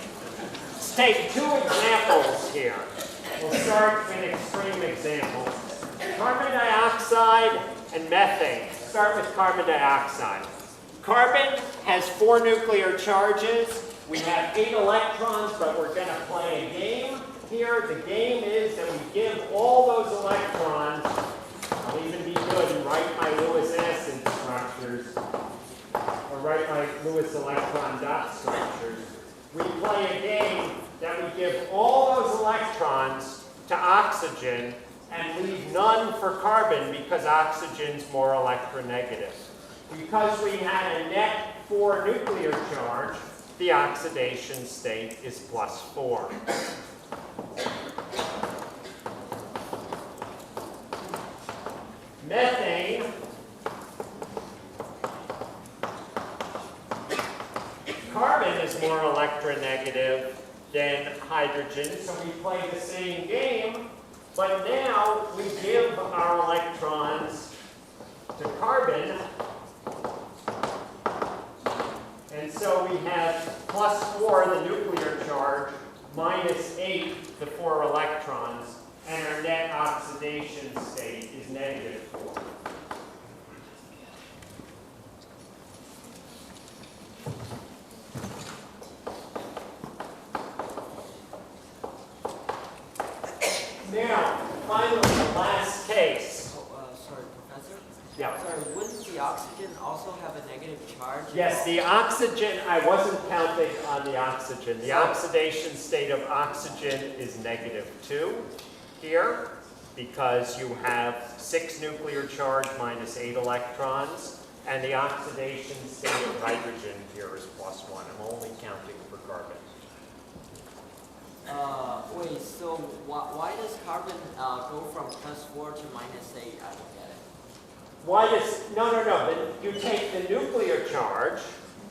S1: Take two examples here. We'll start with extreme examples. Carbon dioxide and methane. Start with carbon dioxide. Carbon has 4 nuclear charges. We have 8 electrons, but we're going to play a game here. The game is that we give all those electrons, I'll even be good and write my Lewis acid structures, or write my Lewis electron dot structures. We play a game that we give all those electrons to oxygen and leave none for carbon because oxygen's more electronegative. Because we had a net 4 nuclear charge, the oxidation state is +4. Methane, carbon is more electronegative than hydrogen, so we play the same game, but now we give our electrons to carbon, and so we have +4, the nuclear charge, -8, the 4 electrons, and our net oxidation state is -4. Now, finally, the last case.
S2: Sorry, Professor?
S1: Yeah.
S2: Sorry, wouldn't the oxygen also have a negative charge?
S1: Yes, the oxygen, I wasn't counting on the oxygen. The oxidation state of oxygen is -2 here because you have 6 nuclear charge -8 electrons, and the oxidation state of hydrogen here is +1. I'm only counting for carbon.
S2: Wait, so why does carbon go from +4 to -8? I don't get it.
S1: Why does, no, but you take the nuclear charge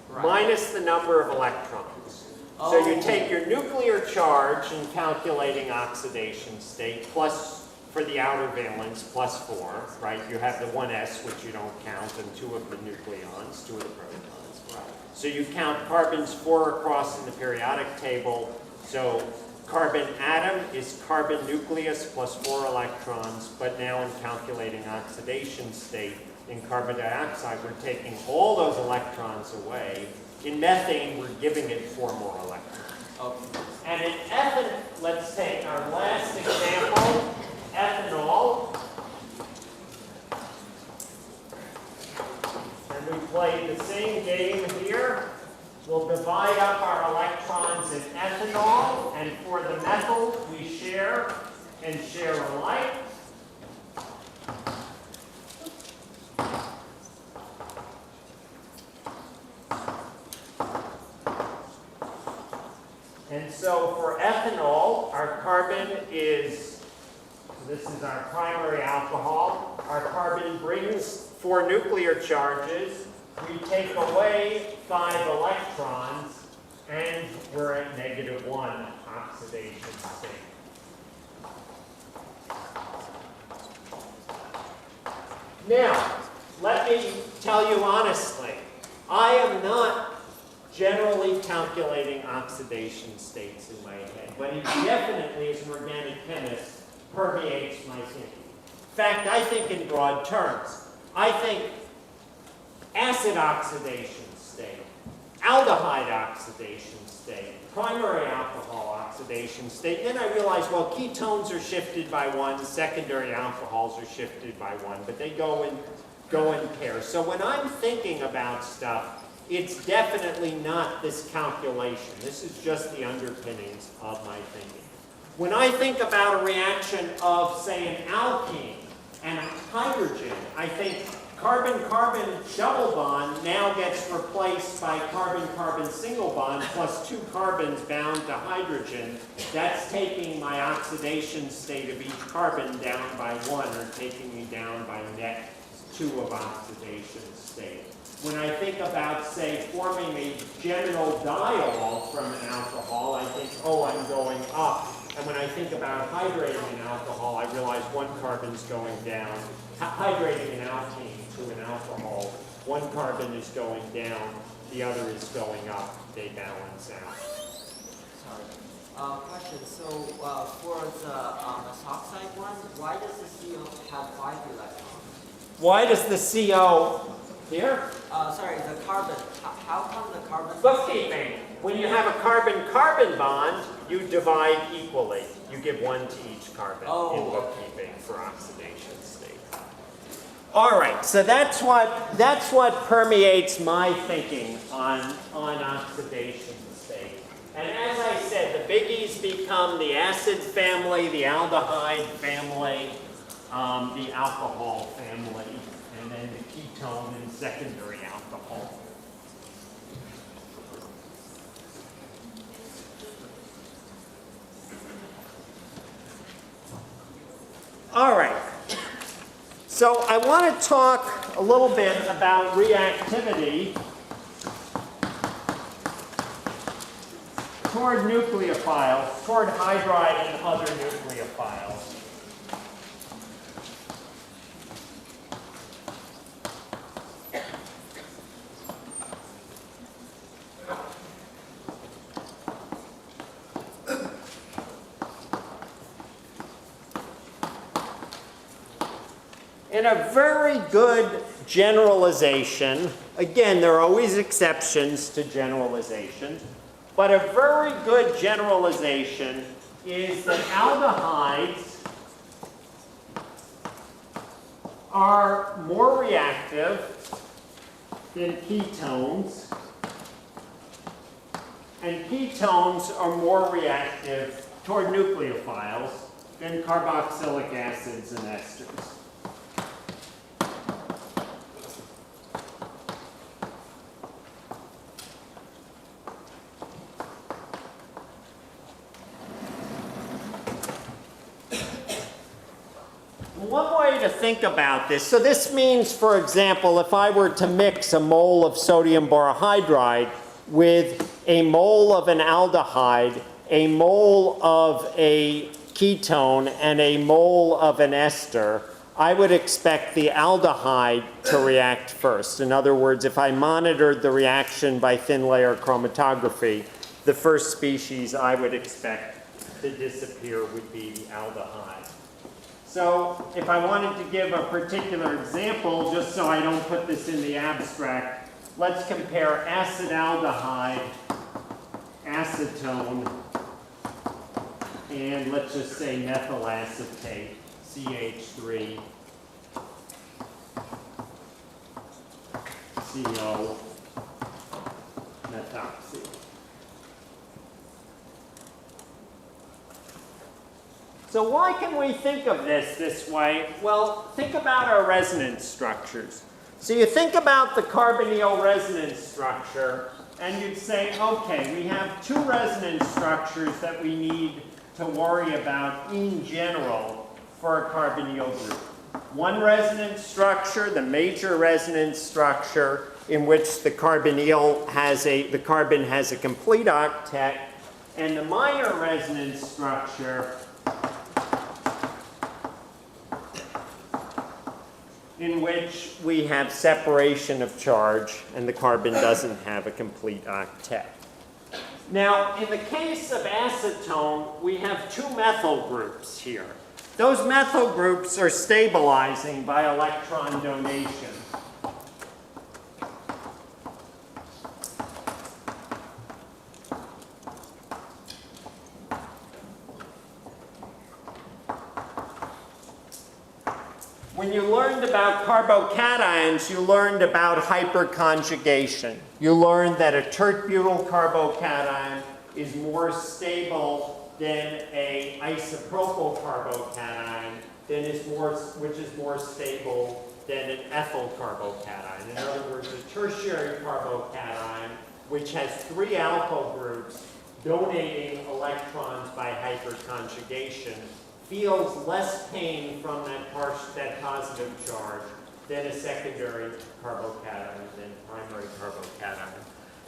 S2: Right.
S1: minus the number of electrons. So you take your nuclear charge in calculating oxidation state plus, for the outer valence, +4, right? You have the 1s, which you don't count, and 2 of the nucleons, 2 of the protons.
S2: Right.
S1: So you count carbons 4 across in the periodic table. So carbon atom is carbon nucleus plus 4 electrons, but now in calculating oxidation state, in carbon dioxide, we're taking all those electrons away. In methane, we're giving it 4 more electrons.
S2: Okay.
S1: And in ethanol, let's take our last example, ethanol. And we play the same game here. We'll divide up our electrons in ethanol, and for the methyl, we share and share alike. And so for ethanol, our carbon is, this is our primary alcohol. Our carbon brings 4 nuclear charges. We take away 5 electrons, and we're at -1 oxidation state. Now, let me tell you honestly, I am not generally calculating oxidation states in my head, but it definitely, as an organic chemist, permeates my thinking. In fact, I think in broad terms. I think acid oxidation state, aldehyde oxidation state, primary alcohol oxidation state. Then I realized, well, ketones are shifted by 1, secondary alcohols are shifted by 1, but they go in pairs. So when I'm thinking about stuff, it's definitely not this calculation. This is just the underpinnings of my thinking. When I think about a reaction of, say, an alkene and hydrogen, I think carbon-carbon double bond now gets replaced by carbon-carbon single bond plus 2 carbons bound to hydrogen. That's taking my oxidation state of each carbon down by 1, or taking me down by net 2 of oxidation state. When I think about, say, forming a geminal diol from an alcohol, I think, oh, I'm going up. And when I think about hydrating an alcohol, I realize 1 carbon's going down. Hydrating an alkene to an alcohol, 1 carbon is going down, the other is going up. They balance out.
S2: Sorry. Question. So for the methoxide one, why does the CO have 5 electrons?
S1: Why does the CO here?
S2: Sorry, the carbon. How come the carbon?
S1: Bookkeeping. When you have a carbon-carbon bond, you divide equally. You give 1 to each carbon in bookkeeping for oxidation state. All right, so that's what permeates my thinking on oxidation state. And as I said, the biggies become the acid family, the aldehyde family, the alcohol family, and then the ketone and secondary alcohol. All right. So I want to talk a little bit about reactivity toward nucleophiles, toward hydride and other nucleophiles. In a very good generalization, again, there are always exceptions to generalizations, but a very good generalization is that aldehydes are more reactive than ketones, and ketones are more reactive toward nucleophiles than carboxylic acids and esters. One way to think about this, so this means, for example, if I were to mix a mole of sodium borohydride with a mole of an aldehyde, a mole of a ketone, and a mole of an ester, I would expect the aldehyde to react first. In other words, if I monitored the reaction by thin layer chromatography, the first species I would expect to disappear would be the aldehyde. So if I wanted to give a particular example, just so I don't put this in the abstract, let's compare acetaldehyde, acetone, and let's just say methyl acetate, CH3, CO, methoxy. So why can we think of this way? Well, think about our resonance structures. So you think about the carbonyl resonance structure, and you'd say, okay, we have two resonance structures that we need to worry about in general for a carbonyl group. One resonance structure, the major resonance structure, in which the carbonyl has the carbon has a complete octet, and the minor resonance structure in which we have separation of charge and the carbon doesn't have a complete octet. Now, in the case of acetone, we have two methyl groups here. Those methyl groups are stabilizing by electron donation. When you learned about carbocations, you learned about hyperconjugation. You learned that a tert-butyl carbocation is more stable than an isopropyl carbocation, which is more stable than an ethyl carbocation. In other words, a tertiary carbocation, which has three alkyl groups donating electrons by hyperconjugation, feels less pain from that positive charge than a secondary carbocation, than primary carbocation.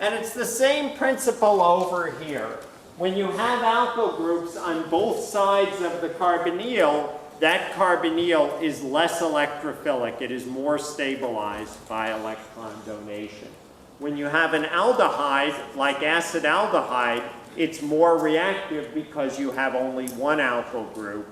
S1: And it's the same principle over here. When you have alkyl groups on both sides of the carbonyl, that carbonyl is less electrophilic. It is more stabilized by electron donation. When you have an aldehyde, like acetaldehyde, it's more reactive because you have only one alkyl group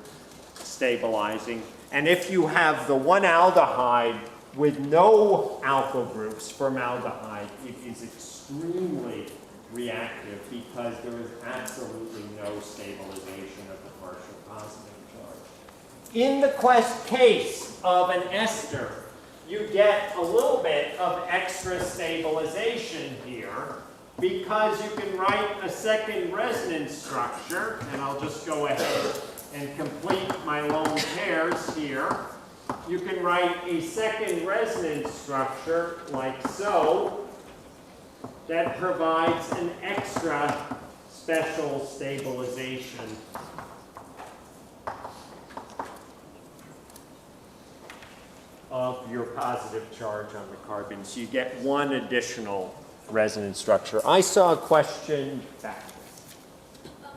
S1: stabilizing. And if you have the one aldehyde with no alkyl groups, formaldehyde, it is extremely reactive because there is absolutely no stabilization of the partial positive charge. In the case of an ester, you get a little bit of extra stabilization here, because you can write a second resonance structure, and I'll just go ahead and complete my lone pairs here. You can write a second resonance structure like so that provides an extra special stabilization of your positive charge on the carbon. So you get one additional resonance structure. I saw a question back.
S4: If you had an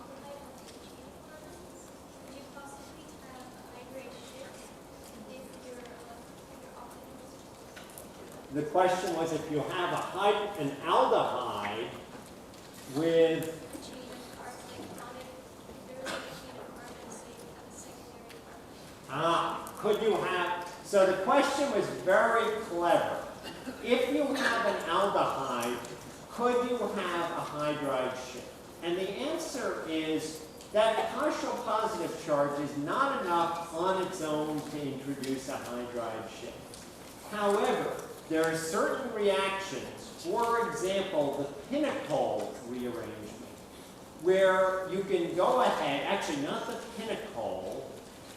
S4: aldehyde with 18 carbons, could you possibly have a hydride shift if your oxygen was
S1: The question was if you have an aldehyde with,
S4: between carbon, like on it, there was 18 carbons, so you have a secondary carbon.
S1: could you have, so the question was very clever. If you have an aldehyde, could you have a hydride shift? And the answer is that partial positive charge is not enough on its own to introduce a hydride shift. However, there are certain reactions, for example, the pinnacle rearrangement, where you can go ahead, actually not the pinnacle,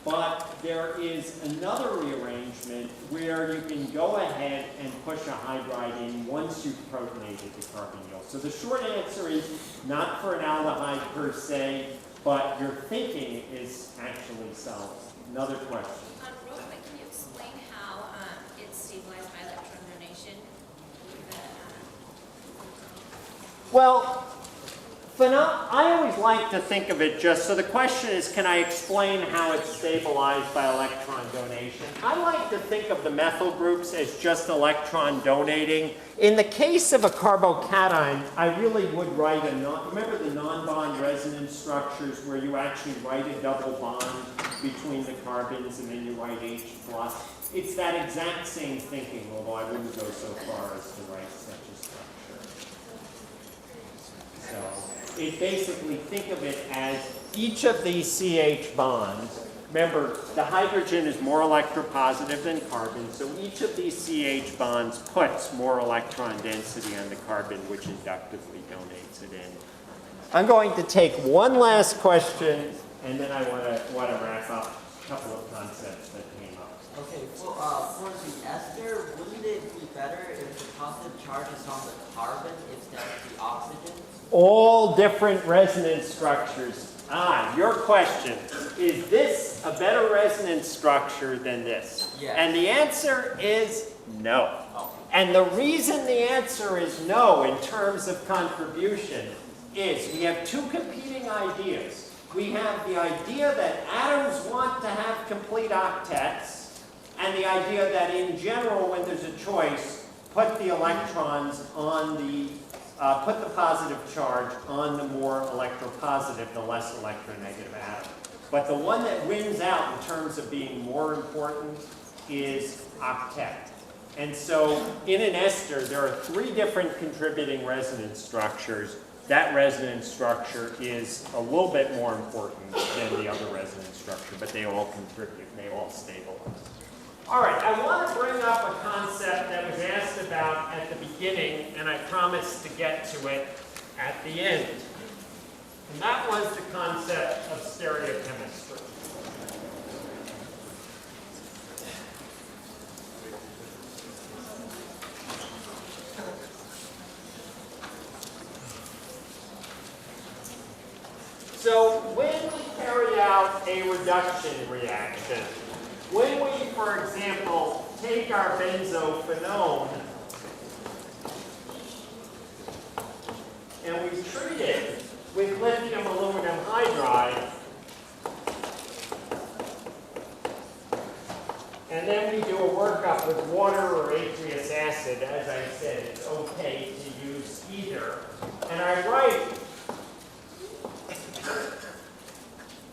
S1: but there is another rearrangement where you can go ahead and push a hydride in once you've protonated the carbonyl. So the short answer is not for an aldehyde per se, but your thinking is actually solid. Another question.
S5: Real quick, can you explain how it's stabilized by electron donation?
S1: Well, I always like to think of it just, so the question is, can I explain how it's stabilized by electron donation? I like to think of the methyl groups as just electron donating. In the case of a carbocation, I really would write remember the non-bond resonance structures where you actually write a double bond between the carbons and then you write H+. It's that exact same thinking, although I wouldn't go so far as to write such a structure. So it basically, think of it as each of these CH bonds. Remember, the hydrogen is more electropositive than carbon, so each of these CH bonds puts more electron density on the carbon, which inductively donates it in. I'm going to take one last question, and then I want to wrap up a couple of concepts that came up.
S2: Okay, well, for the ester, wouldn't it be better if the positive charge is on the carbon instead of the oxygen?
S1: All different resonance structures. Your question, is this a better resonance structure than this?
S2: Yes.
S1: And the answer is no.
S2: Oh.
S1: And the reason the answer is no in terms of contribution is we have two competing ideas. We have the idea that atoms want to have complete octets, and the idea that in general, when there's a choice, put the electrons on the put the positive charge on the more electropositive, the less electronegative atom. But the one that wins out in terms of being more important is octet. And so in an ester, there are three different contributing resonance structures. That resonance structure is a little bit more important than the other resonance structure, but they all contribute, they all stabilize. All right, I want to bring up a concept that was asked about at the beginning, and I promised to get to it at the end. And that was the concept of stereochemistry. So when we carry out a reduction reaction, when we, for example, take our benzophenone and we treat it with lithium aluminum hydride, and then we do a workup with water or aqueous acid, as I said, it's okay to use either. And I write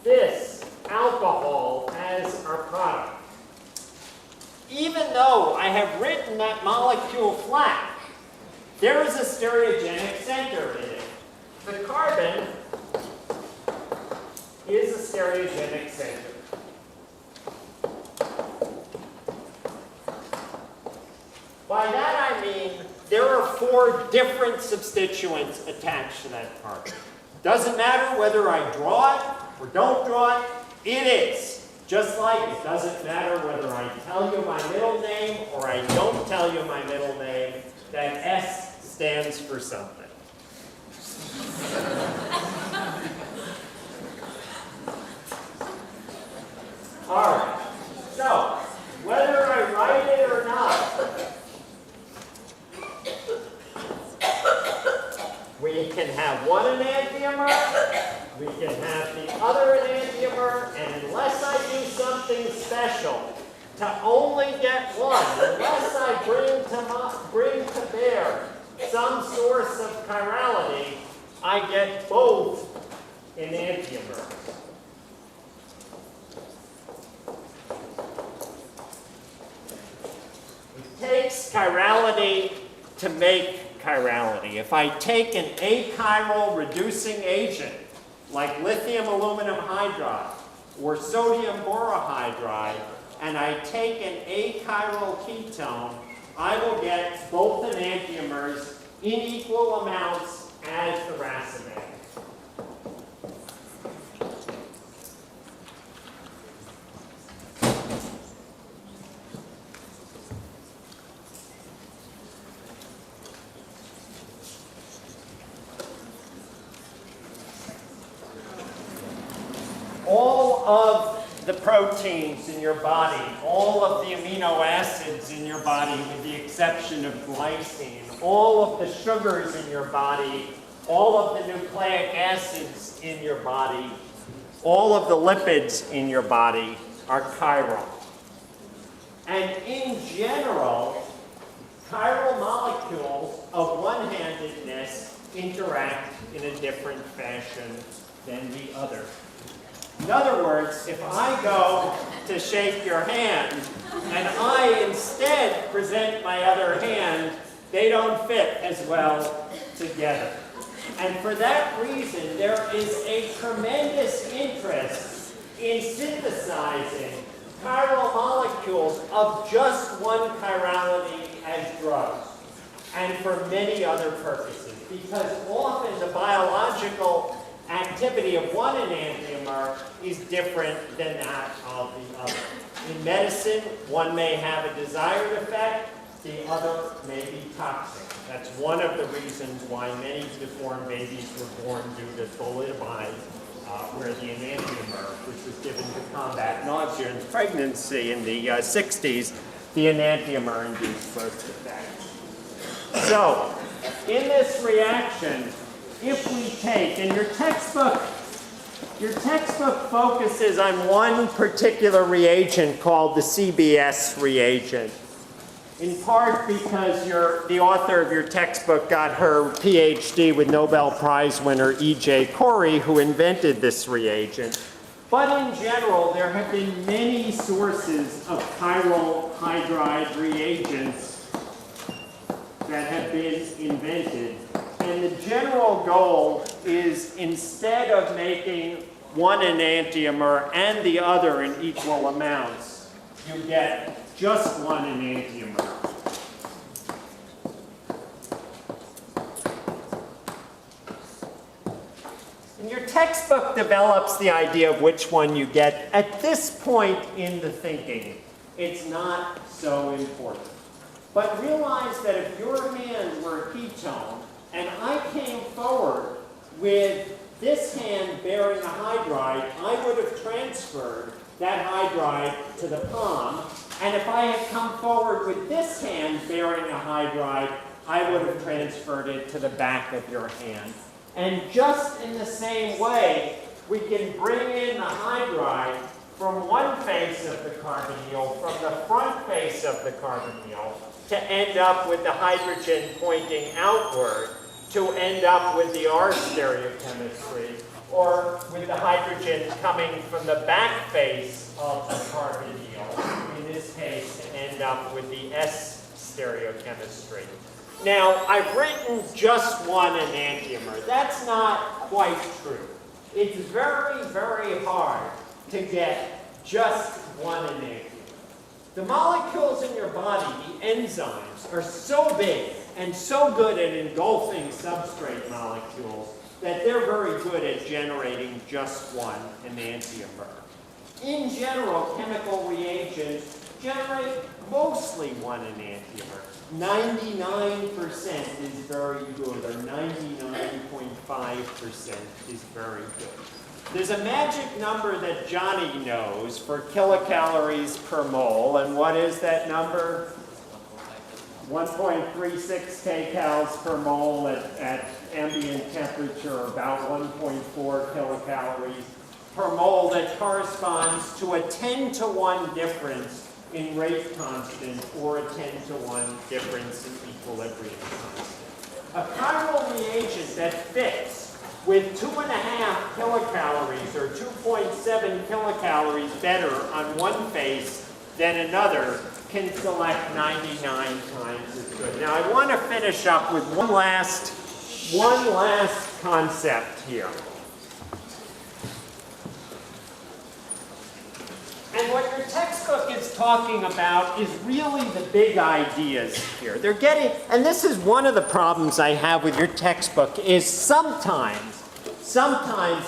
S1: this alcohol as our product. Even though I have written that molecule flat, there is a stereogenic center in it. The carbon is a stereogenic center. By that I mean there are 4 different substituents attached to that carbon. Doesn't matter whether I draw it or don't draw it, it is. Just like it doesn't matter whether I tell you my middle name or I don't tell you my middle name, that S stands for something. All right, so we can have one enantiomer, we can have the other enantiomer, and unless I do something special to only get one, unless I bring to bear some source of chirality, I get both enantiomers. It takes chirality to make chirality. If I take an achiral reducing agent, like lithium aluminum hydride or sodium borohydride, and I take an achiral ketone, I will get both enantiomers in equal amounts as the racemate. All of the proteins in your body, all of the amino acids in your body with the exception of glycine, all of the sugars in your body, all of the nucleic acids in your body, all of the lipids in your body are chiral. And in general, chiral molecules of one-handedness interact in a different fashion than the other. In other words, if I go to shake your hand and I instead present my other hand, they don't fit as well together. And for that reason, there is a tremendous interest in synthesizing chiral molecules of just one chirality as drugs, and for many other purposes, because often the biological activity of one enantiomer is different than that of the other. In medicine, one may have a desired effect, the other may be toxic. That's one of the reasons why many deformed babies were born due to thalidomide, where the enantiomer, which was given to combat nausea and pregnancy in the 60s, the enantiomer induced birth defects. So, in this reaction, if we take, and your textbook focuses on one particular reagent called the CBS reagent, in part because the author of your textbook got her PhD with Nobel Prize winner E.J. Corey, who invented this reagent. But in general, there have been many sources of chiral hydride reagents that have been invented. And the general goal is, instead of making one enantiomer and the other in equal amounts, you get just one enantiomer. And your textbook develops the idea of which one you get. At this point in the thinking, it's not so important. But realize that if your hand were a ketone, and I came forward with this hand bearing a hydride, I would have transferred that hydride to the palm. And if I had come forward with this hand bearing a hydride, I would have transferred it to the back of your hand. And just in the same way, we can bring in the hydride from one face of the carbonyl, from the front face of the carbonyl, to end up with the hydrogen pointing outward, to end up with the R stereochemistry, or with the hydrogen coming from the back face of the carbonyl, in this case, to end up with the S stereochemistry. Now, I've written just one enantiomer. That's not quite true. It's very, very hard to get just one enantiomer. The molecules in your body, the enzymes, are so big and so good at engulfing substrate molecules that they're very good at generating just one enantiomer. In general, chemical reagents generate mostly one enantiomer. 99% is very good, or 99.5% is very good. There's a magic number that Johnny knows for kilocalories per mole, and what is that number? 1.36 kcals per mole at ambient temperature, about 1.4 kilocalories per mole. That corresponds to a 10-to-1 difference in rate constant or a 10-to-1 difference in equilibrium constant. A chiral reagent that fits with 2.5 kilocalories or 2.7 kilocalories better on one face than another can select 99 times as good. Now I want to finish up with one last concept here. And what your textbook is talking about is really the big ideas here. They're getting, and this is one of the problems I have with your textbook, is sometimes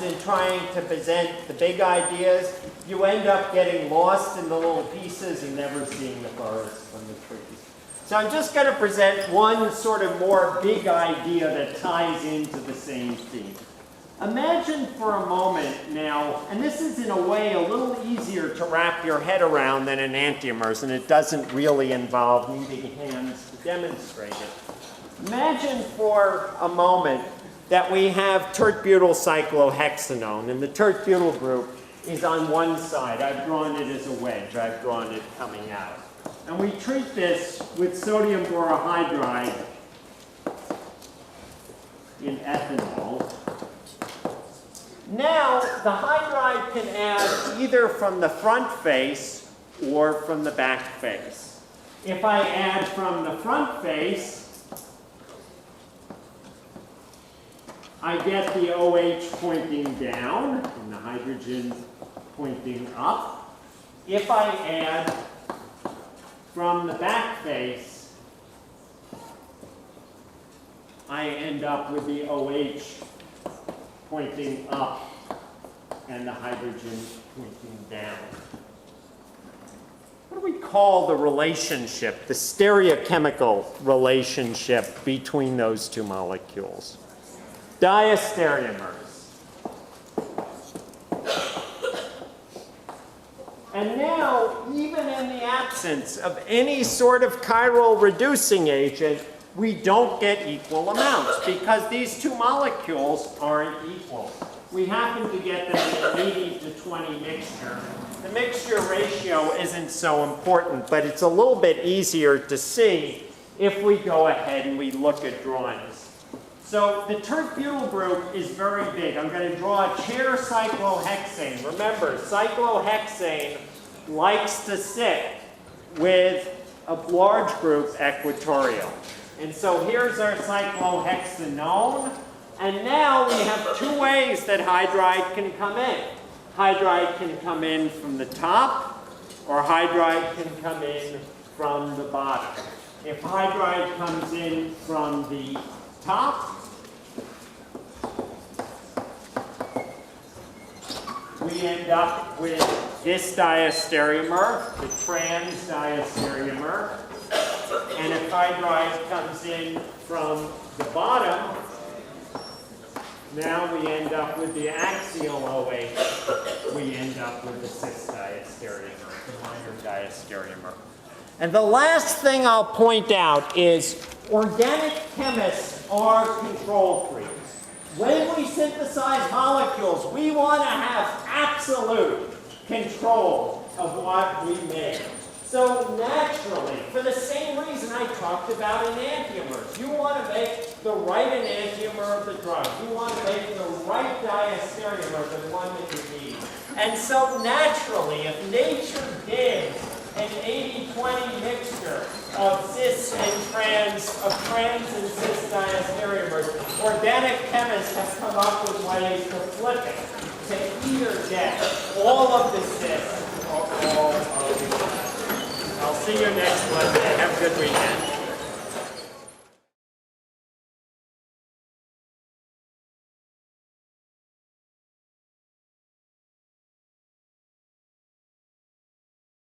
S1: in trying to present the big ideas, you end up getting lost in the little pieces and never seeing the forest from the trees. So I'm just going to present one sort of more big idea that ties into the same theme. Imagine for a moment now, and this is in a way a little easier to wrap your head around than enantiomers, and it doesn't really involve needing hands to demonstrate it. Imagine for a moment that we have tert-butyl cyclohexanone, and the tert-butyl group is on one side. I've drawn it as a wedge. I've drawn it coming out. And we treat this with sodium borohydride in ethanol. Now, the hydride can add either from the front face or from the back face. If I add from the front face, I get the OH pointing down and the hydrogen pointing up. If I add from the back face, I end up with the OH pointing up and the hydrogen pointing down. What do we call the relationship, the stereochemical relationship between those two molecules? Diastereomers. And now, even in the absence of any sort of chiral reducing agent, we don't get equal amounts because these two molecules aren't equal. We happen to get them in an 80 to 20 mixture. The mixture ratio isn't so important, but it's a little bit easier to see if we go ahead and we look at drawings. So the tert-butyl group is very big. I'm going to draw a chair cyclohexane. Remember, cyclohexane likes to sit with a large group equatorial. And so here's our cyclohexanone. And now we have two ways that hydride can come in. Hydride can come in from the top, or hydride can come in from the bottom. If hydride comes in from the top, we end up with this diastereomer, the trans diastereomer. And if hydride comes in from the bottom, now we end up with the axial OH. We end up with the cis diastereomer, the minor diastereomer. And the last thing I'll point out is organic chemists are control freaks. When we synthesize molecules, we want to have absolute control of what we make. So naturally, for the same reason I talked about enantiomers, you want to make the right enantiomer of the drug. You want to make the right diastereomer, the one that you need. And so naturally, if nature gives an 80-20 mixture of cis and trans, of trans and cis diastereomers, organic chemists have come up with ways to flip it, to either get all of the cis or all of the trans. I'll see you next Monday. Have a good weekend.